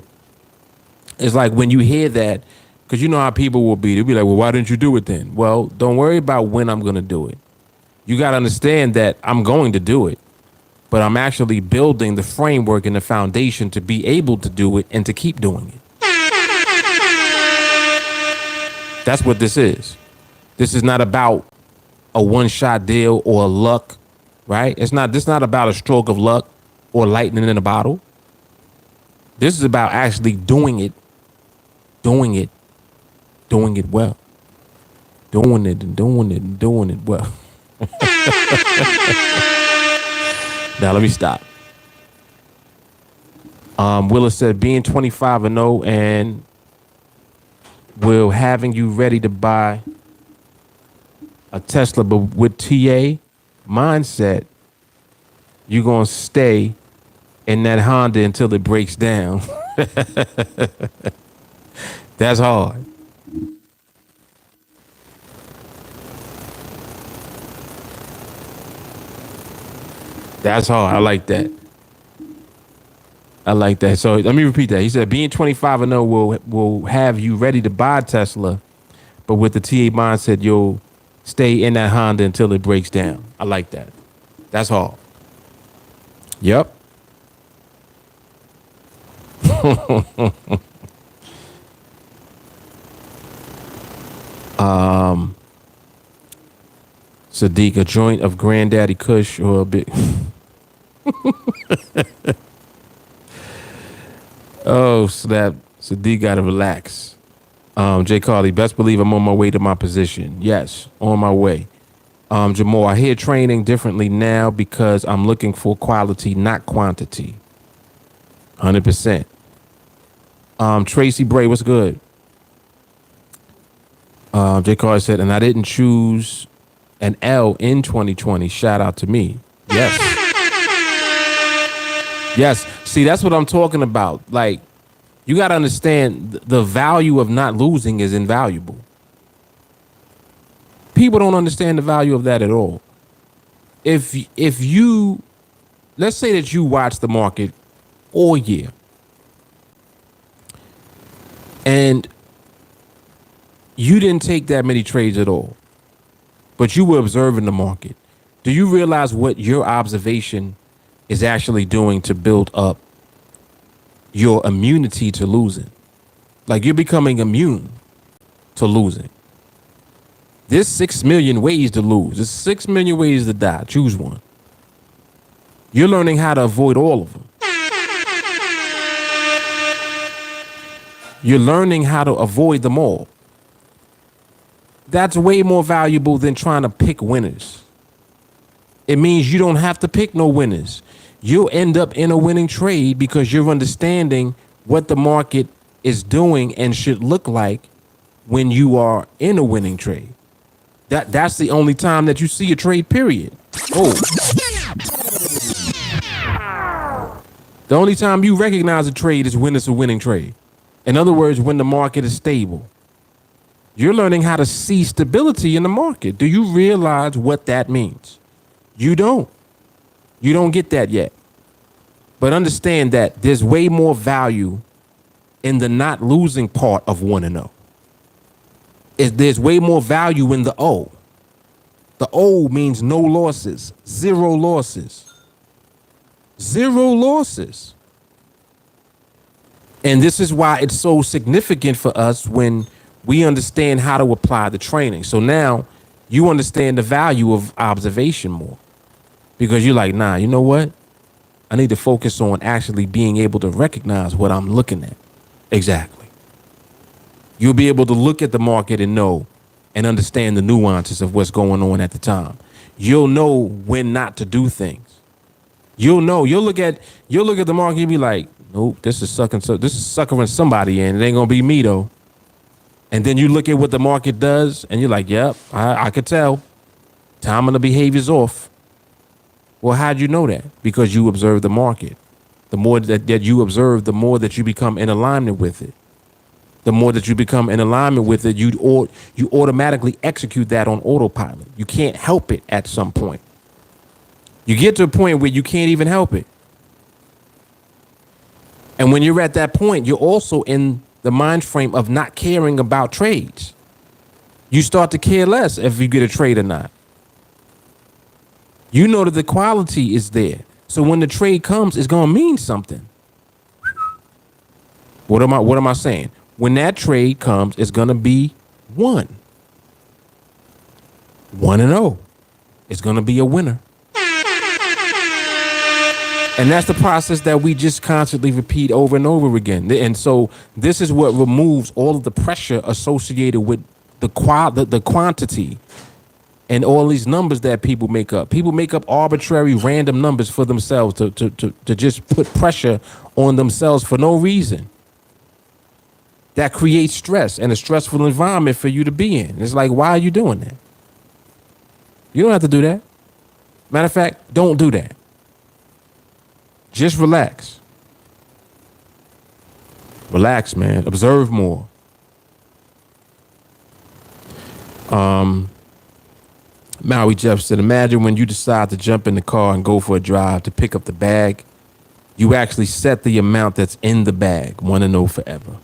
It's like when you hear that, because you know how people will be. They'll be like, well, why didn't you do it then? Well, don't worry about when I'm going to do it. You got to understand that I'm going to do it, but I'm actually building the framework and the foundation to be able to do it and to keep doing it. That's what this is. This is not about a one-shot deal or luck, right? This is not about a stroke of luck or lightning in a bottle. This is about actually doing it well. Doing it well. Now let me stop. Willis said being 25 and 0 and will having you ready to buy a Tesla, but with TA mindset, you're gonna stay in that Honda until it breaks down. That's hard. That's hard. I like that. I like that. So let me repeat that. He said being 25 and 0 will have you ready to buy a Tesla, but with the TA mindset, you'll stay in that Honda until it breaks down. I like that. That's hard. Yep. Sadiq, a joint of Granddaddy Kush or a big. Oh, snap. Sadiq got to relax. Jay Carly, best believe I'm on my way to my position. Yes, on my way. Jamal, I hear training differently now because I'm looking for quality, not quantity. 100%. Tracy Bray, what's good? Jay Carly said, and I didn't choose an L in 2020. Shout out to me. Yes. Yes. See, that's what I'm talking about. Like, you got to understand the value of not losing is invaluable. People don't understand the value of that at all. If you, let's say that you watch the market all year and you didn't take that many trades at all, but you were observing the market. Do you realize what your observation is actually doing to build up your immunity to losing? Like, you're becoming immune to losing. There's 6 million ways to lose. There's 6 million ways to die. Choose one. You're learning how to avoid all of them. You're learning how to avoid them all. That's way more valuable than trying to pick winners. It means you don't have to pick no winners. You'll end up in a winning trade because you're understanding what the market is doing and should look like when you are in a winning trade. That's the only time that you see a trade, period. Oh. The only time you recognize a trade is when it's a winning trade. In other words, when the market is stable. You're learning how to see stability in the market. Do you realize what that means? You don't. You don't get that yet. But understand that there's way more value in the not losing part of 1 and 0. There's way more value in the O. The O means no losses, 0 losses. 0 losses. And this is why it's so significant for us when we understand how to apply the training. So now you understand the value of observation more, because you're like, nah, you know what? I need to focus on actually being able to recognize what I'm looking at. Exactly. You'll be able to look at the market and know and understand the nuances of what's going on at the time. You'll know when not to do things. You'll know. You'll look at the market and be like, nope, this is suckering somebody in. It ain't gonna be me though. And then you look at what the market does and you're like, yep, I could tell. Time and the behavior's off. Well, how'd you know that? Because you observe the market. The more that you observe, the more that you become in alignment with it. The more that you become in alignment with it, you automatically execute that on autopilot. You can't help it at some point. You get to a point where you can't even help it. And when you're at that point, you're also in the mind frame of not caring about trades. You start to care less if you get a trade or not. You know that the quality is there. So when the trade comes, it's going to mean something. What am I saying? When that trade comes, it's going to be 1-0. It's going to be a winner. And that's the process that we just constantly repeat over and over again. And so this is what removes all of the pressure associated with the quantity and all these numbers that people make up. People make up arbitrary random numbers for themselves to just put pressure on themselves for no reason. That creates stress and a stressful environment for you to be in. It's like, why are you doing that? You don't have to do that. Matter of fact, don't do that. Just relax. Relax, man. Observe more. Maui Jeff said, imagine when you decide to jump in the car and go for a drive to pick up the bag, you actually set the amount that's in the bag. Want to know forever.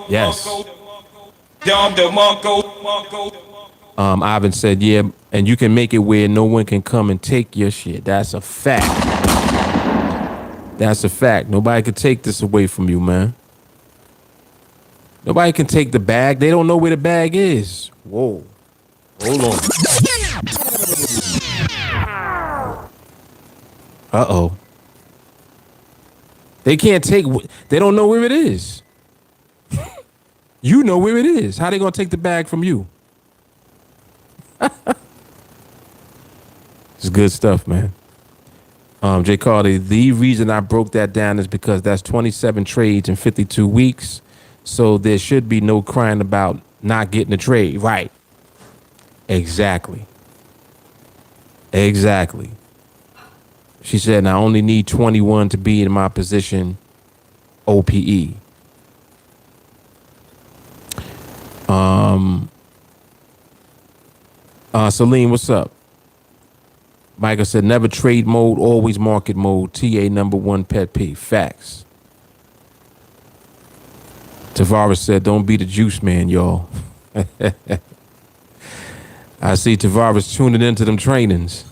Yes. Ivan said, yeah, and you can make it where no one can come and take your shit. That's a fact. That's a fact. Nobody can take this away from you, man. Nobody can take the bag. They don't know where the bag is. Whoa. Hold on. Uh-oh. They can't take, they don't know where it is. You know where it is. How they gonna take the bag from you? It's good stuff, man. Jay Carter, the reason I broke that down is because that's 27 trades in 52 weeks. So there should be no crying about not getting a trade. Right. Exactly. Exactly. She said, I only need 21 to be in my position OPE. Celine, what's up? Michael said, never trade mode, always market mode. TA #1 pet peeve. Facts. Tavares said, don't be the juice man, y'all. I see Tavares tuning into them trainings.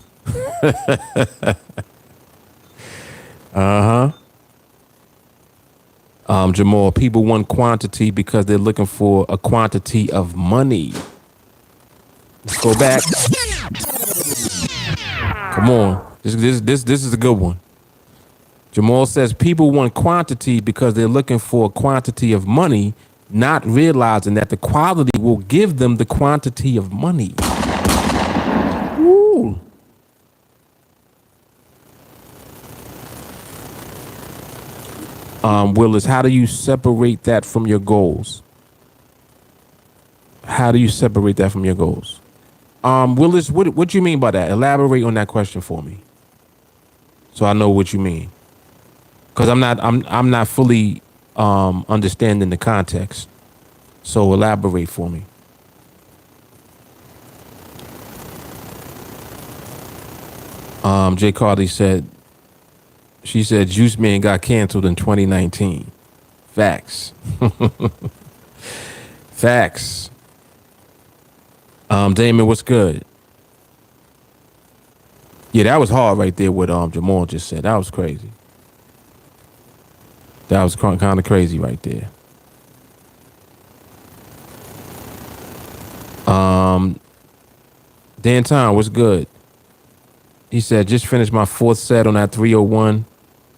Jamal, people want quantity because they're looking for a quantity of money. Let's go back. Come on. This is a good one. Jamal says people want quantity because they're looking for a quantity of money, not realizing that the quality will give them the quantity of money. Woo. Willis, how do you separate that from your goals? How do you separate that from your goals? Willis, what do you mean by that? Elaborate on that question for me, so I know what you mean. Because I'm not fully understanding the context. So elaborate for me. Jay Carly said, she said Juice Man got canceled in 2019. Facts. Facts. Damon, what's good? Yeah, that was hard right there what Jamal just said. That was crazy. That was kind of crazy right there. Dan Tom, what's good? He said, just finished my 4th set on that 301.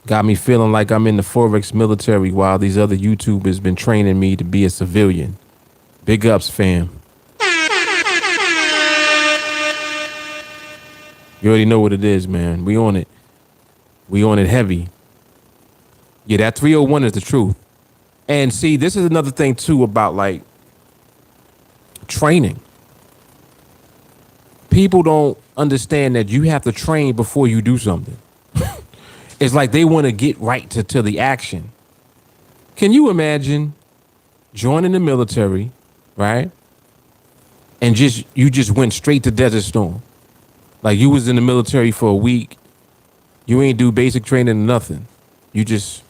Got me feeling like I'm in the Forex military while these other YouTubers been training me to be a civilian. Big ups, fam. You already know what it is, man. We on it. We on it heavy. Yeah, that 301 is the truth. And see, this is another thing too about like training. People don't understand that you have to train before you do something. It's like they want to get right to the action. Can you imagine joining the military, right? And you just went straight to Desert Storm. Like you was in the military for a week. You ain't do basic training or nothing. They just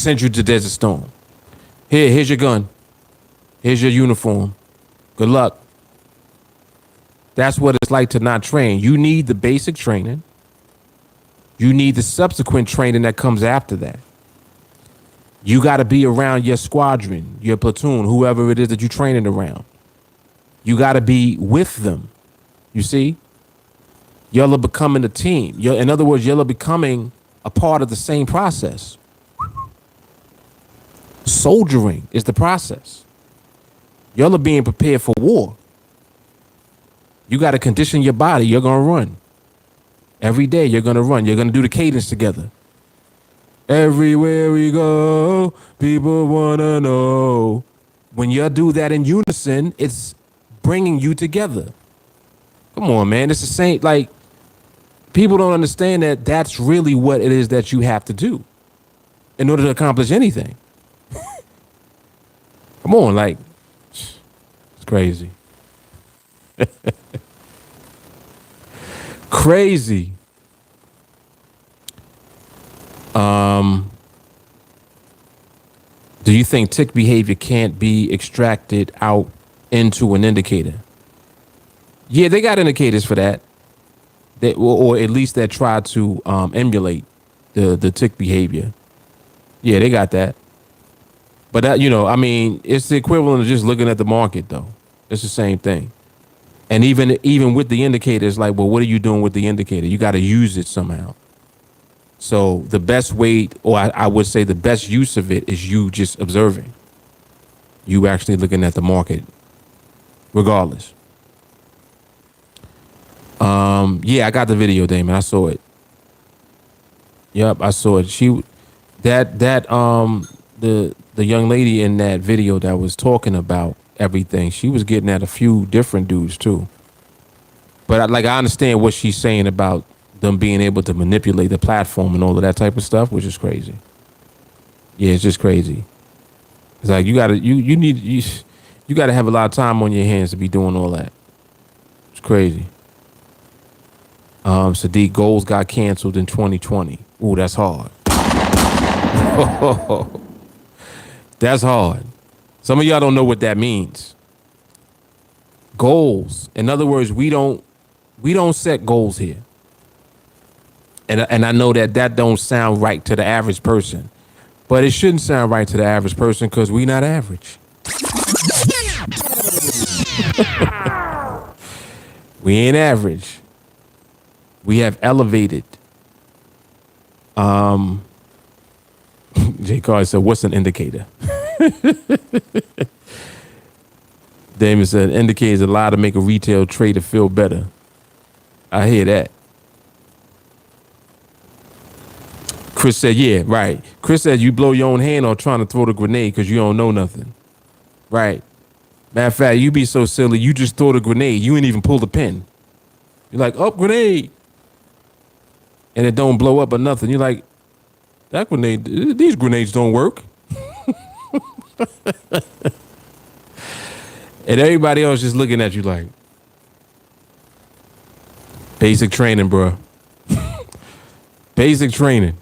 sent you to Desert Storm. Here's your gun. Here's your uniform. Good luck. That's what it's like to not train. You need the basic training. You need the subsequent training that comes after that. You got to be around your squadron, your platoon, whoever it is that you're training around. You got to be with them. You see? Y'all are becoming a team. In other words, y'all are becoming a part of the same process. Soldiering is the process. Y'all are being prepared for war. You got to condition your body. You're going to run. Every day you're going to run. You're going to do the cadence together. Everywhere we go, people want to know. When you do that in unison, it's bringing you together. Come on, man. It's the same. Like, people don't understand that that's really what it is that you have to do in order to accomplish anything. Come on, like, it's crazy. Crazy. Do you think tick behavior can't be extracted out into an indicator? Yeah, they got indicators for that. Or at least that try to emulate the tick behavior. Yeah, they got that. But that, I mean, it's the equivalent of just looking at the market, though. It's the same thing. And even with the indicator, it's like, well, what are you doing with the indicator? You got to use it somehow. So the best way, or I would say the best use of it, is you just observing. You actually looking at the market, regardless. Yeah, I got the video, Damon. I saw it. Yep, I saw it. The young lady in that video that was talking about everything, she was getting at a few different dudes too. But I understand what she's saying about them being able to manipulate the platform and all of that type of stuff, which is crazy. Yeah, it's just crazy. It's like you gotta have a lot of time on your hands to be doing all that. It's crazy. Sadiq, goals got canceled in 2020. Ooh, that's hard. That's hard. Some of y'all don't know what that means. Goals. In other words, we don't set goals here. And I know that don't sound right to the average person, but it shouldn't sound right to the average person because we not average. We ain't average. We have elevated. J. Carter said, what's an indicator? Damon said, indicators allow to make a retail trader feel better. I hear that. Chris said, yeah, right. Chris said, you blow your own hand on trying to throw the grenade because you don't know nothing. Right. Matter of fact, you be so silly, you just throw the grenade. You ain't even pull the pin. You're like, oh, grenade. And it don't blow up or nothing. You're like, that grenade, these grenades don't work. And everybody else just looking at you like, basic training, bro. Basic training.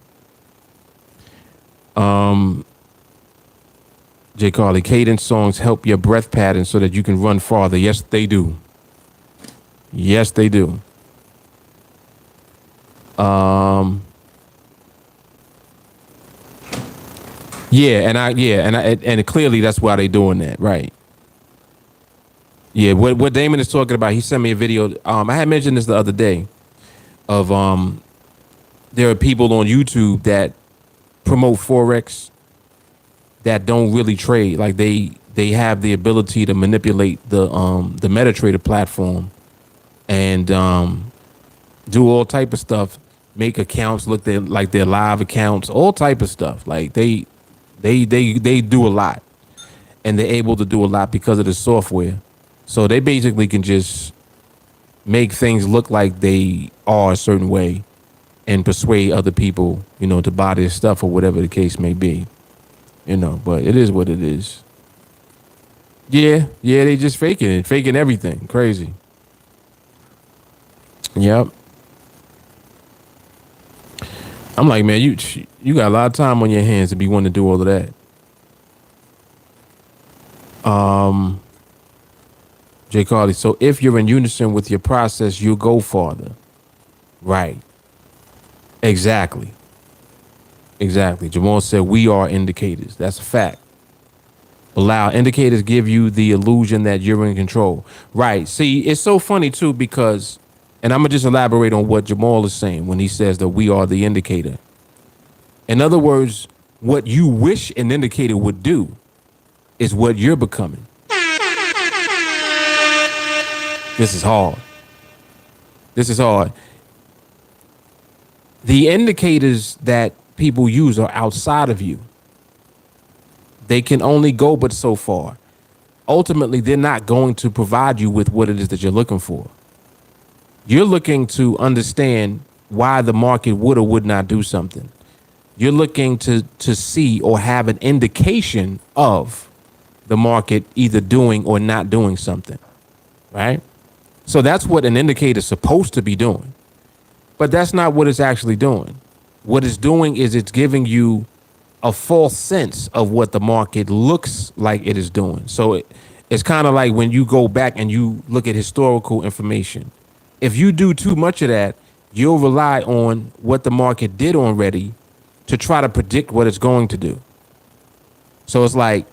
J. Carly, cadence songs help your breath pattern so that you can run farther. Yes, they do. Yes, they do. And clearly that's why they doing that, right? Yeah, what Damon is talking about, he sent me a video. I had mentioned this the other day of there are people on YouTube that promote Forex that don't really trade. Like they have the ability to manipulate the MetaTrader platform and do all type of stuff, make accounts look like they're live accounts, all type of stuff. Like they do a lot, and they're able to do a lot because of the software. So they basically can just make things look like they are a certain way and persuade other people, to buy their stuff or whatever the case may be, but it is what it is. Yeah, they just faking everything. Crazy. Yep. I'm like, man, you got a lot of time on your hands to be wanting to do all of that. Jay Carly. So if you're in unison with your process, you'll go farther. Right. Exactly. Exactly. Jamal said we are indicators. That's a fact. Allow indicators give you the illusion that you're in control. Right. See, it's so funny too because, and I'm gonna just elaborate on what Jamal is saying when he says that we are the indicator. In other words, what you wish an indicator would do is what you're becoming. This is hard. This is hard. The indicators that people use are outside of you. They can only go but so far. Ultimately, they're not going to provide you with what it is that you're looking for. You're looking to understand why the market would or would not do something. You're looking to see or have an indication of the market either doing or not doing something, right? So that's what an indicator is supposed to be doing. But that's not what it's actually doing. What it's doing is it's giving you a false sense of what the market looks like it is doing. So it's kind of like when you go back and you look at historical information. If you do too much of that, you'll rely on what the market did already to try to predict what it's going to do. So it's like,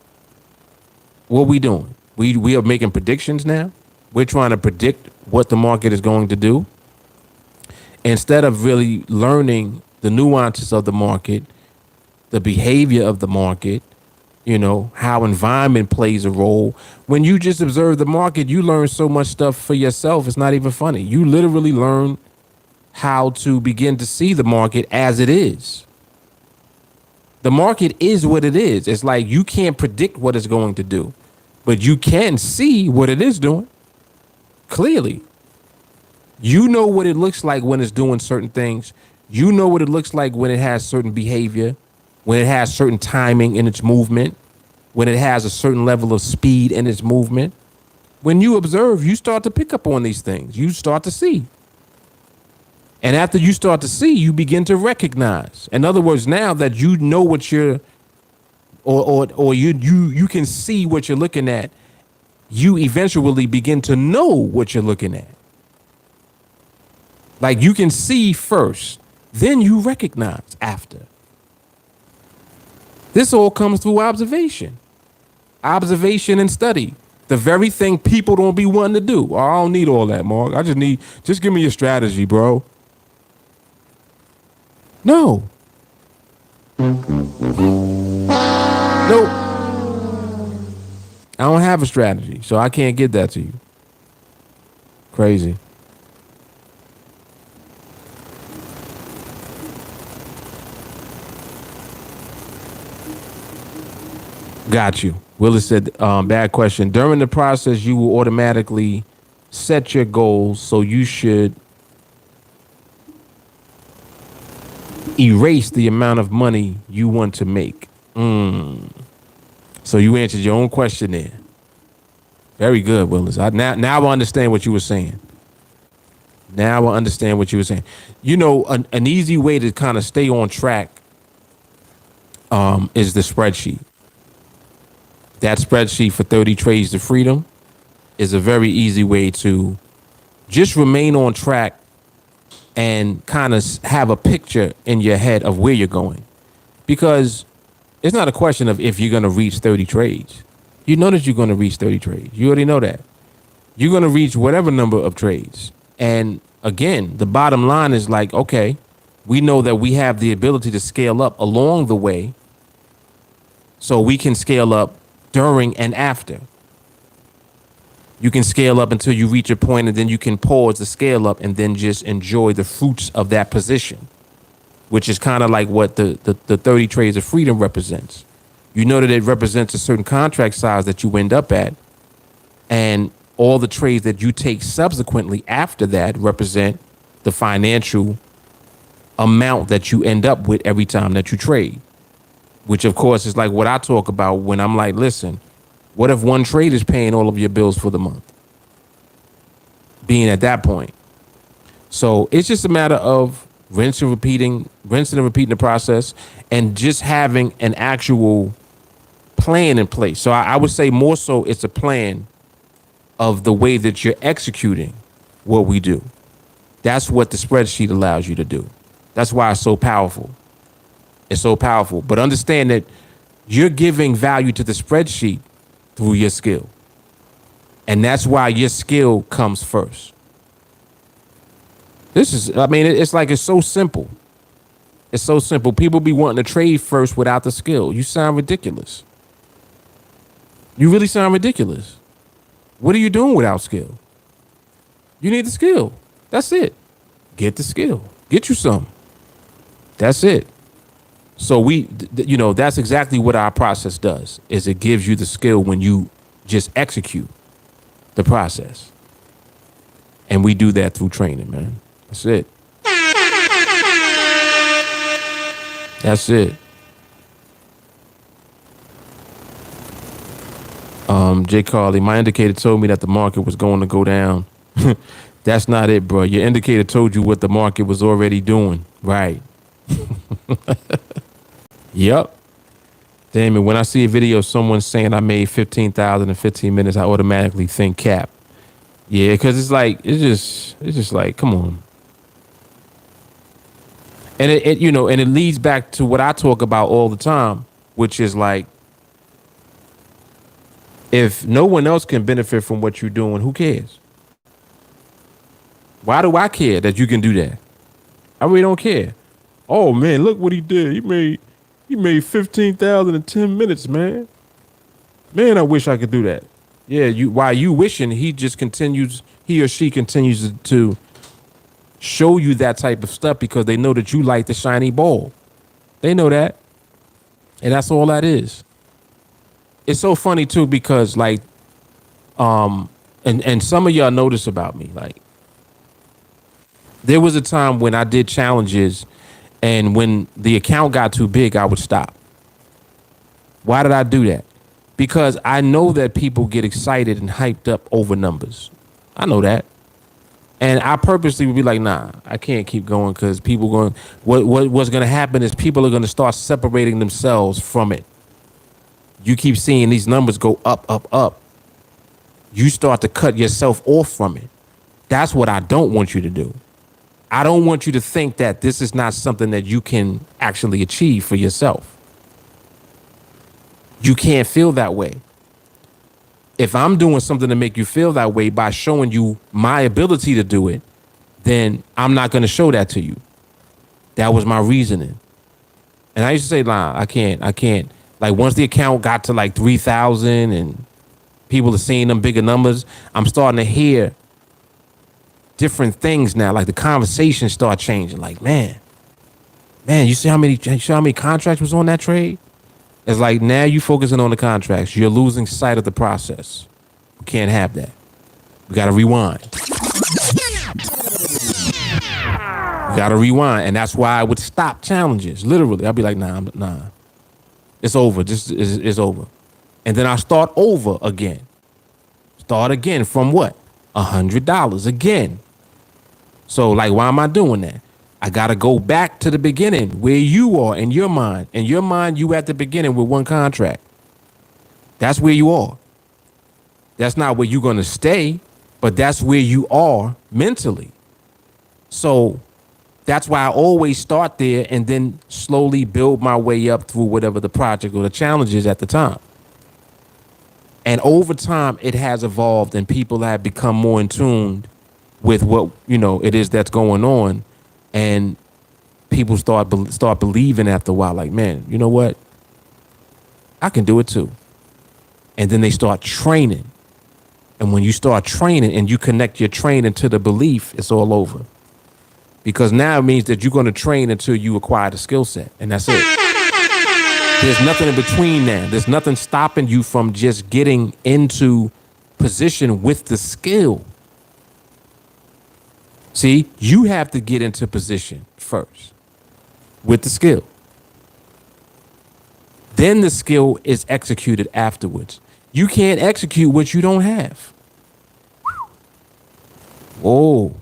what we doing? We are making predictions now. We're trying to predict what the market is going to do instead of really learning the nuances of the market, the behavior of the market, you know, how environment plays a role. When you just observe the market, you learn so much stuff for yourself. It's not even funny. You literally learn how to begin to see the market as it is. The market is what it is. It's like you can't predict what it's going to do, but you can see what it is doing clearly. You know what it looks like when it's doing certain things. You know what it looks like when it has certain behavior, when it has certain timing in its movement, when it has a certain level of speed in its movement. When you observe, you start to pick up on these things. You start to see. And after you start to see, you begin to recognize. In other words, now that you know what you're, or you can see what you're looking at, you eventually begin to know what you're looking at. Like you can see first, then you recognize after. This all comes through observation and study. The very thing people don't be wanting to do. Oh, I don't need all that, Mark. Just give me your strategy, bro. No. Nope. I don't have a strategy, so I can't get that to you. Crazy. Got you. Willis said, bad question. During the process, you will automatically set your goals, so you should erase the amount of money you want to make. So you answered your own question there. Very good, Willis. Now I understand what you were saying. You know, an easy way to kind of stay on track is the spreadsheet. That spreadsheet for 30 Trades to Freedom is a very easy way to just remain on track and kind of have a picture in your head of where you're going. Because it's not a question of if you're going to reach 30 trades. You know that you're going to reach 30 trades. You already know that. You're going to reach whatever number of trades. And again, the bottom line is like, okay, we know that we have the ability to scale up along the way. So we can scale up during and after. You can scale up until you reach a point, and then you can pause the scale up and then just enjoy the fruits of that position, which is kind of like what the 30 Trades of Freedom represents. You know that it represents a certain contract size that you end up at, and all the trades that you take subsequently after that represent the financial amount that you end up with every time that you trade, which of course is like what I talk about when I'm like, listen, what if one trade is paying all of your bills for the month? Being at that point. So it's just a matter of rinsing and repeating the process, and just having an actual plan in place. So I would say more so it's a plan of the way that you're executing what we do. That's what the spreadsheet allows you to do. That's why it's so powerful. It's so powerful. But understand that you're giving value to the spreadsheet through your skill. And that's why your skill comes first. It's so simple. It's so simple. People be wanting to trade first without the skill. You sound ridiculous. You really sound ridiculous. What are you doing without skill? You need the skill. That's it. Get the skill. Get you some. That's it. So that's exactly what our process does, is it gives you the skill when you just execute the process. And we do that through training, man. That's it. That's it. Jay Carly, my indicator told me that the market was going to go down. That's not it, bro. Your indicator told you what the market was already doing. Right. Yep. Damn it. When I see a video of someone saying I made 15,000 in 15 minutes, I automatically think cap. Yeah, because it's just like, come on. And it leads back to what I talk about all the time, which is like, if no one else can benefit from what you're doing, who cares? Why do I care that you can do that? I really don't care. Oh man, look what he did. He made 15,000 in 10 minutes, man. Man, I wish I could do that. Yeah, while you wishing, he or she continues to show you that type of stuff because they know that you like the shiny ball. They know that. And that's all that is. It's so funny too, because and some of y'all know this about me. Like, there was a time when I did challenges, and when the account got too big, I would stop. Why did I do that? Because I know that people get excited and hyped up over numbers. I know that. And I purposely would be like, nah, I can't keep going, because what's going to happen is people are going to start separating themselves from it. You keep seeing these numbers go up, up, up. You start to cut yourself off from it. That's what I don't want you to do. I don't want you to think that this is not something that you can actually achieve for yourself. You can't feel that way. If I'm doing something to make you feel that way by showing you my ability to do it, then I'm not going to show that to you. That was my reasoning. And I used to say, nah, I can't. Like, once the account got to like 3,000 and people are seeing them bigger numbers, I'm starting to hear different things now. Like, the conversation start changing. Like, man, you see how many contracts was on that trade? It's like, now you focusing on the contracts. You're losing sight of the process. We can't have that. We got to rewind. We got to rewind. And that's why I would stop challenges. Literally. I'd be like, nah. It's over. It's over. And then I start over again. Start again from what? $100 again. So, like, why am I doing that? I got to go back to the beginning where you are in your mind. In your mind, you at the beginning with one contract. That's where you are. That's not where you're going to stay, but that's where you are mentally. So that's why I always start there and then slowly build my way up through whatever the project or the challenge is at the time. And over time, it has evolved, and people have become more in tune with what, it is that's going on. And people start believing after a while, like, man, you know what? I can do it too. And then they start training. And when you start training and you connect your training to the belief, it's all over. Because now it means that you're going to train until you acquire the skill set. And that's it. There's nothing in between now. There's nothing stopping you from just getting into position with the skill. See, you have to get into position first with the skill. Then the skill is executed afterwards. You can't execute what you don't have. Whoa.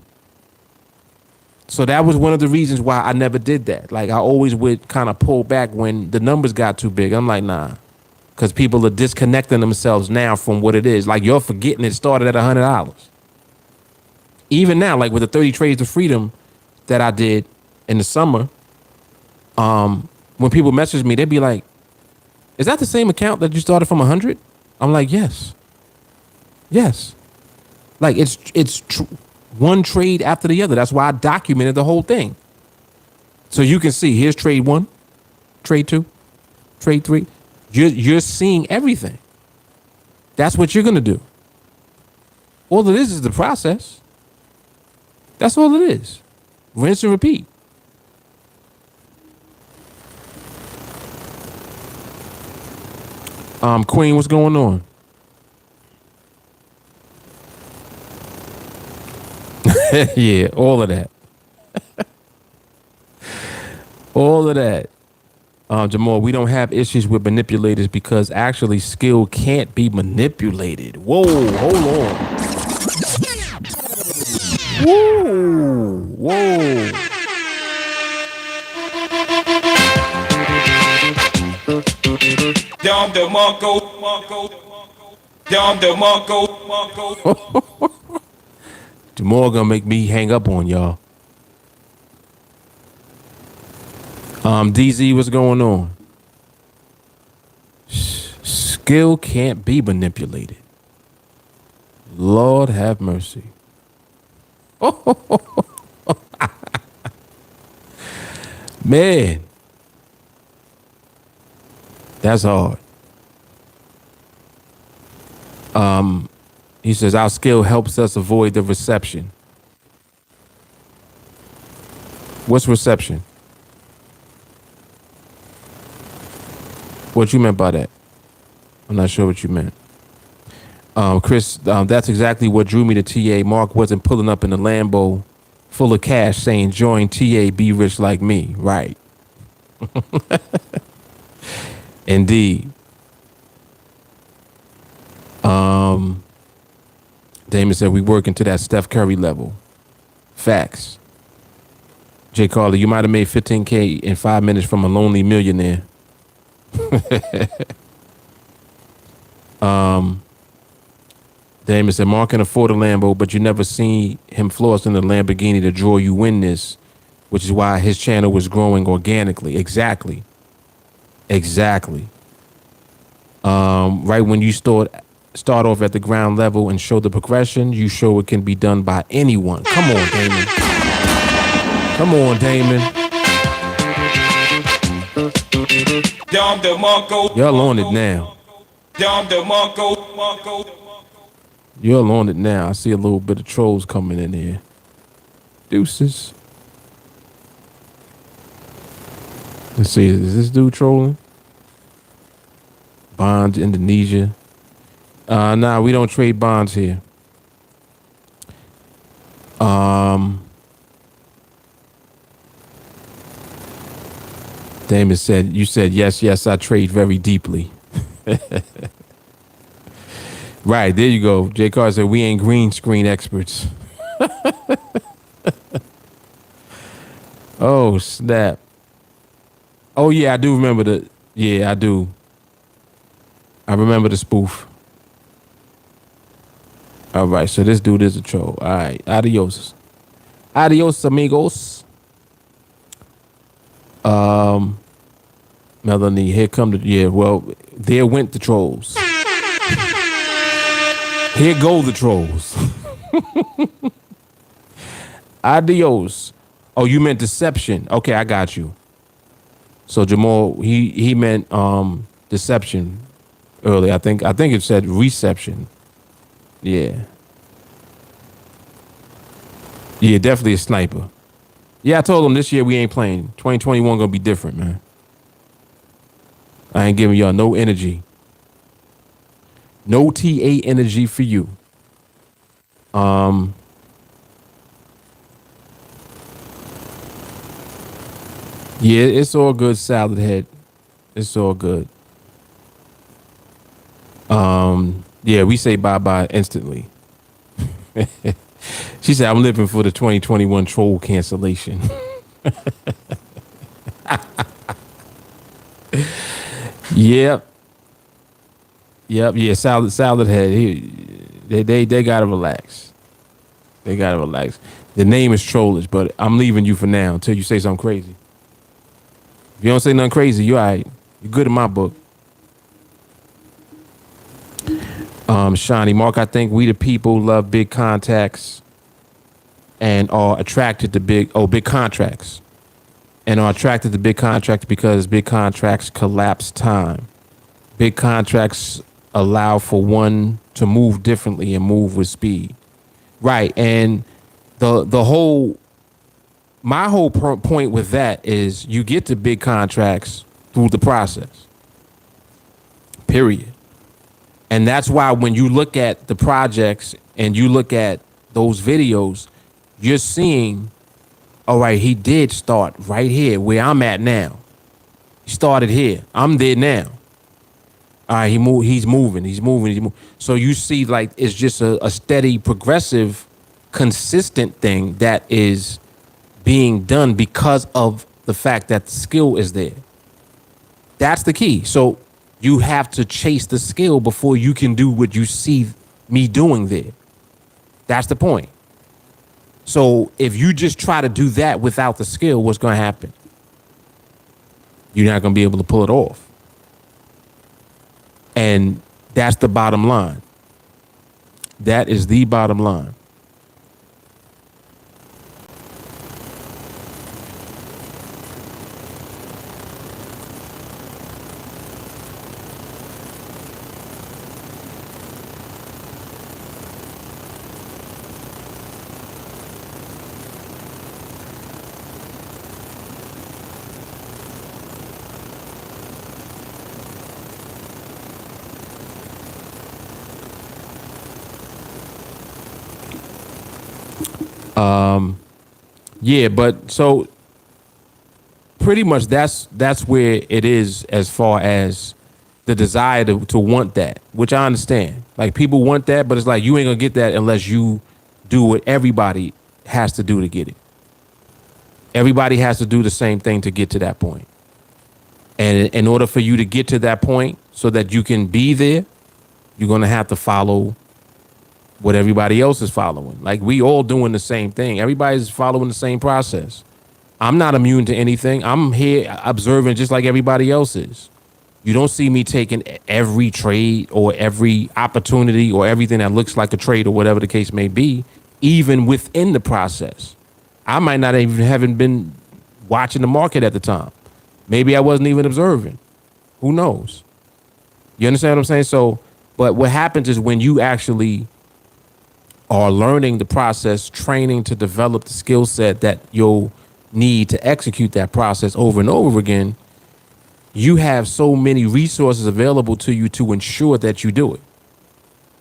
So that was one of the reasons why I never did that. Like I always would kind of pull back when the numbers got too big. I'm like, nah, because people are disconnecting themselves now from what it is. Like you're forgetting it started at $100. Even now, like with the 30 trades of freedom that I did in the summer, when people message me, they'd be like, "Is that the same account that you started from 100?" I'm like, "Yes, yes." Like one trade after the other. That's why I documented the whole thing, so you can see. Here's trade one, trade two, trade three. You're seeing everything. That's what you're gonna do. All it is the process. That's all it is. Rinse and repeat. Queen, what's going on? Yeah, all of that. All of that. Jamal, we don't have issues with manipulators because actually skill can't be manipulated. Whoa, hold on. Whoa, whoa. Dom the Monko. Dom the Monko. Jamal gonna make me hang up on y'all. DZ, what's going on? Skill can't be manipulated. Lord have mercy. Man, that's hard. He says our skill helps us avoid the reception. What's reception? What you meant by that? I'm not sure what you meant. Chris, that's exactly what drew me to TA. Mark wasn't pulling up in the Lambo full of cash saying, join TA, be rich like me. Right. Indeed. Damon said we working to that Steph Curry level. Facts. Jay Carly, you might have made 15K in 5 minutes from a lonely millionaire. Damon said Mark can afford a Lambo, but you never seen him floss in the Lamborghini to draw you win this, which is why his channel was growing organically. Exactly. Right when you start off at the ground level and show the progression, you show it can be done by anyone. Come on, Damon. Come on, Damon. Y'all on it now. You're on it now. I see a little bit of trolls coming in here. Deuces. Let's see. Is this dude trolling? Bonds, Indonesia. Nah, we don't trade bonds here. Damon said, you said, yes, I trade very deeply. Right, there you go. J. Carr said, we ain't green screen experts. Oh, snap. Oh, yeah, I do remember I do. I remember the spoof. All right, so this dude is a troll. All right, adios. Adios, amigos. Melanie, here come well, there went the trolls. Here go the trolls. Adios. Oh, you meant deception. Okay, I got you. So Jamal, he meant deception earlier. I think it said reception. Yeah. Yeah, definitely a sniper. Yeah, I told him this year we ain't playing. 2021 gonna be different, man. I ain't giving y'all no energy. No TA energy for you. Yeah, it's all good, salad head. It's all good. Yeah, we say bye-bye instantly. She said, I'm living for the 2021 troll cancellation. Yep. Yep. Yeah. Salad head. They gotta relax. They gotta relax. The name is trollish, but I'm leaving you for now until you say something crazy. If you don't say nothing crazy, you're all right. You're good in my book. Shawnee Mark, I think we the people love big contacts and are attracted to big contracts and are attracted to big contracts because big contracts collapse time. Big contracts allow for one to move differently and move with speed. Right. And the whole my whole point with that is you get to big contracts through the process. Period. And that's why when you look at the projects and you look at those videos, you're seeing, all right, he did start right here where I'm at now. He started here. I'm there now. All right, he's moving. So you see, like, it's just a steady, progressive, consistent thing that is being done because of the fact that the skill is there. That's the key. So you have to chase the skill before you can do what you see me doing there. That's the point. So if you just try to do that without the skill, what's going to happen? You're not going to be able to pull it off. And that's the bottom line. That is the bottom line. Yeah, but so pretty much that's where it is as far as the desire to want that, which I understand. Like people want that, but it's like you ain't gonna get that unless you do what everybody has to do to get it. Everybody has to do the same thing to get to that point. And in order for you to get to that point so that you can be there, you're gonna have to follow what everybody else is following. Like we all doing the same thing. Everybody's following the same process. I'm not immune to anything. I'm here observing just like everybody else is. You don't see me taking every trade or every opportunity or everything that looks like a trade or whatever the case may be, even within the process. I might not even haven't been watching the market at the time. Maybe I wasn't even observing. Who knows? You understand what I'm saying? So, but what happens is when you actually are learning the process, training to develop the skill set that you'll need to execute that process over and over again, you have so many resources available to you to ensure that you do it.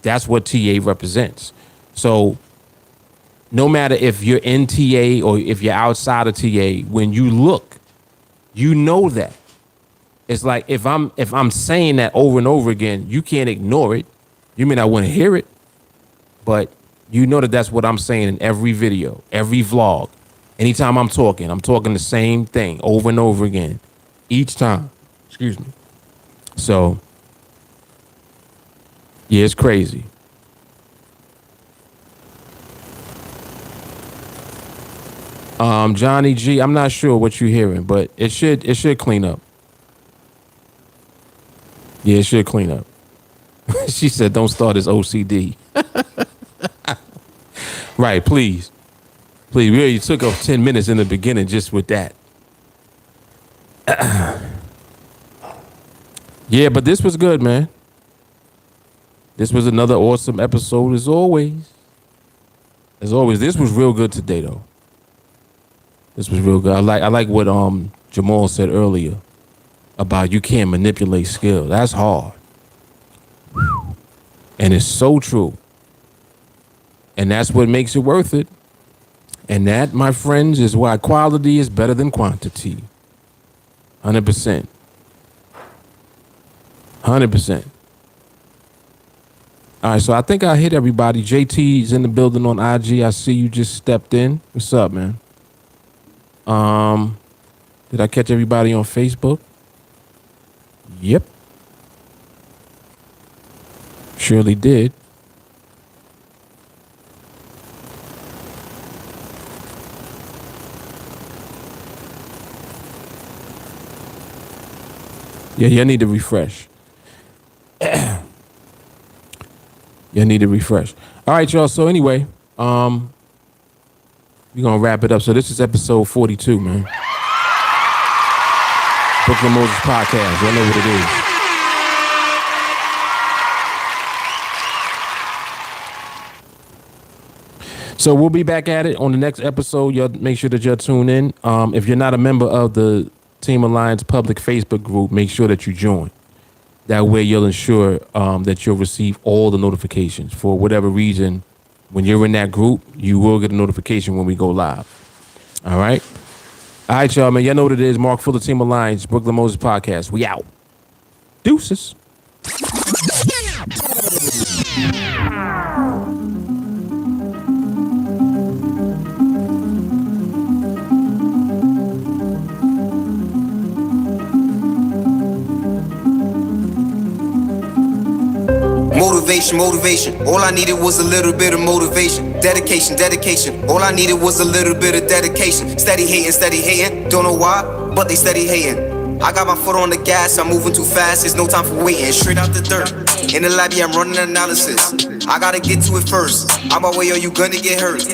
That's what TA represents. So no matter if you're in TA or if you're outside of TA, when you look, you know that. It's like if I'm saying that over and over again, you can't ignore it. You may not want to hear it, but you know that that's what I'm saying in every video, every vlog. Anytime I'm talking the same thing over and over again, each time. Excuse me. So, yeah, it's crazy. Johnny G, I'm not sure what you're hearing, but it should clean up. Yeah, it should clean up. She said, don't start as OCD. Right, please. Please, we already took up 10 minutes in the beginning just with that. Yeah, but this was good, man. This was another awesome episode as always. As always, this was real good today, though. This was real good. I like what Jamal said earlier about you can't manipulate skill. That's hard. And it's so true. And that's what makes it worth it. And that, my friends, is why quality is better than quantity. 100%. 100%. All right, so I think I hit everybody. JT's in the building on IG. I see you just stepped in. What's up, man? Did I catch everybody on Facebook? Yep. Surely did. Yeah, you need to refresh. You need to refresh. All right, y'all. So anyway, we're gonna wrap it up. So this is episode 42, man. Brooklyn Moses Podcast. Y'all know what it is. So we'll be back at it on the next episode. Y'all make sure that y'all tune in. If you're not a member of the Team Alliance public Facebook group, make sure that you join. That way you'll ensure that you'll receive all the notifications. For whatever reason, when you're in that group, you will get a notification when we go live. All right? All right, y'all, man. Y'all know what it is. Mark Fuller, Team Alliance, Brooklyn Moses Podcast. We out. Deuces. Motivation. All I needed was a little bit of motivation. Dedication. All I needed was a little bit of dedication. Steady hating. Don't know why, but they steady hating. I got my foot on the gas, I'm moving too fast. There's no time for waiting. Straight out the dirt. In the lab, yeah, I'm running analysis. I gotta get to it first. I'm my way or you gonna get hurt.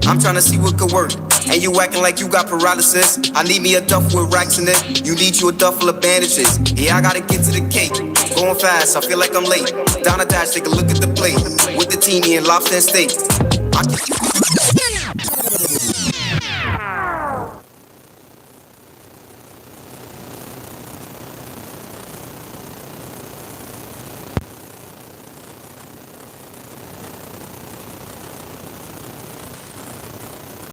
I'm trying to see what could work. And you acting like you got paralysis. I need me a duffel with racks in it. You need you a duffel of bandages. Yeah, I gotta get to the cake. Going fast, I feel like I'm late. Down a dash, take a look at the plate. With the team, eating lobster and steak.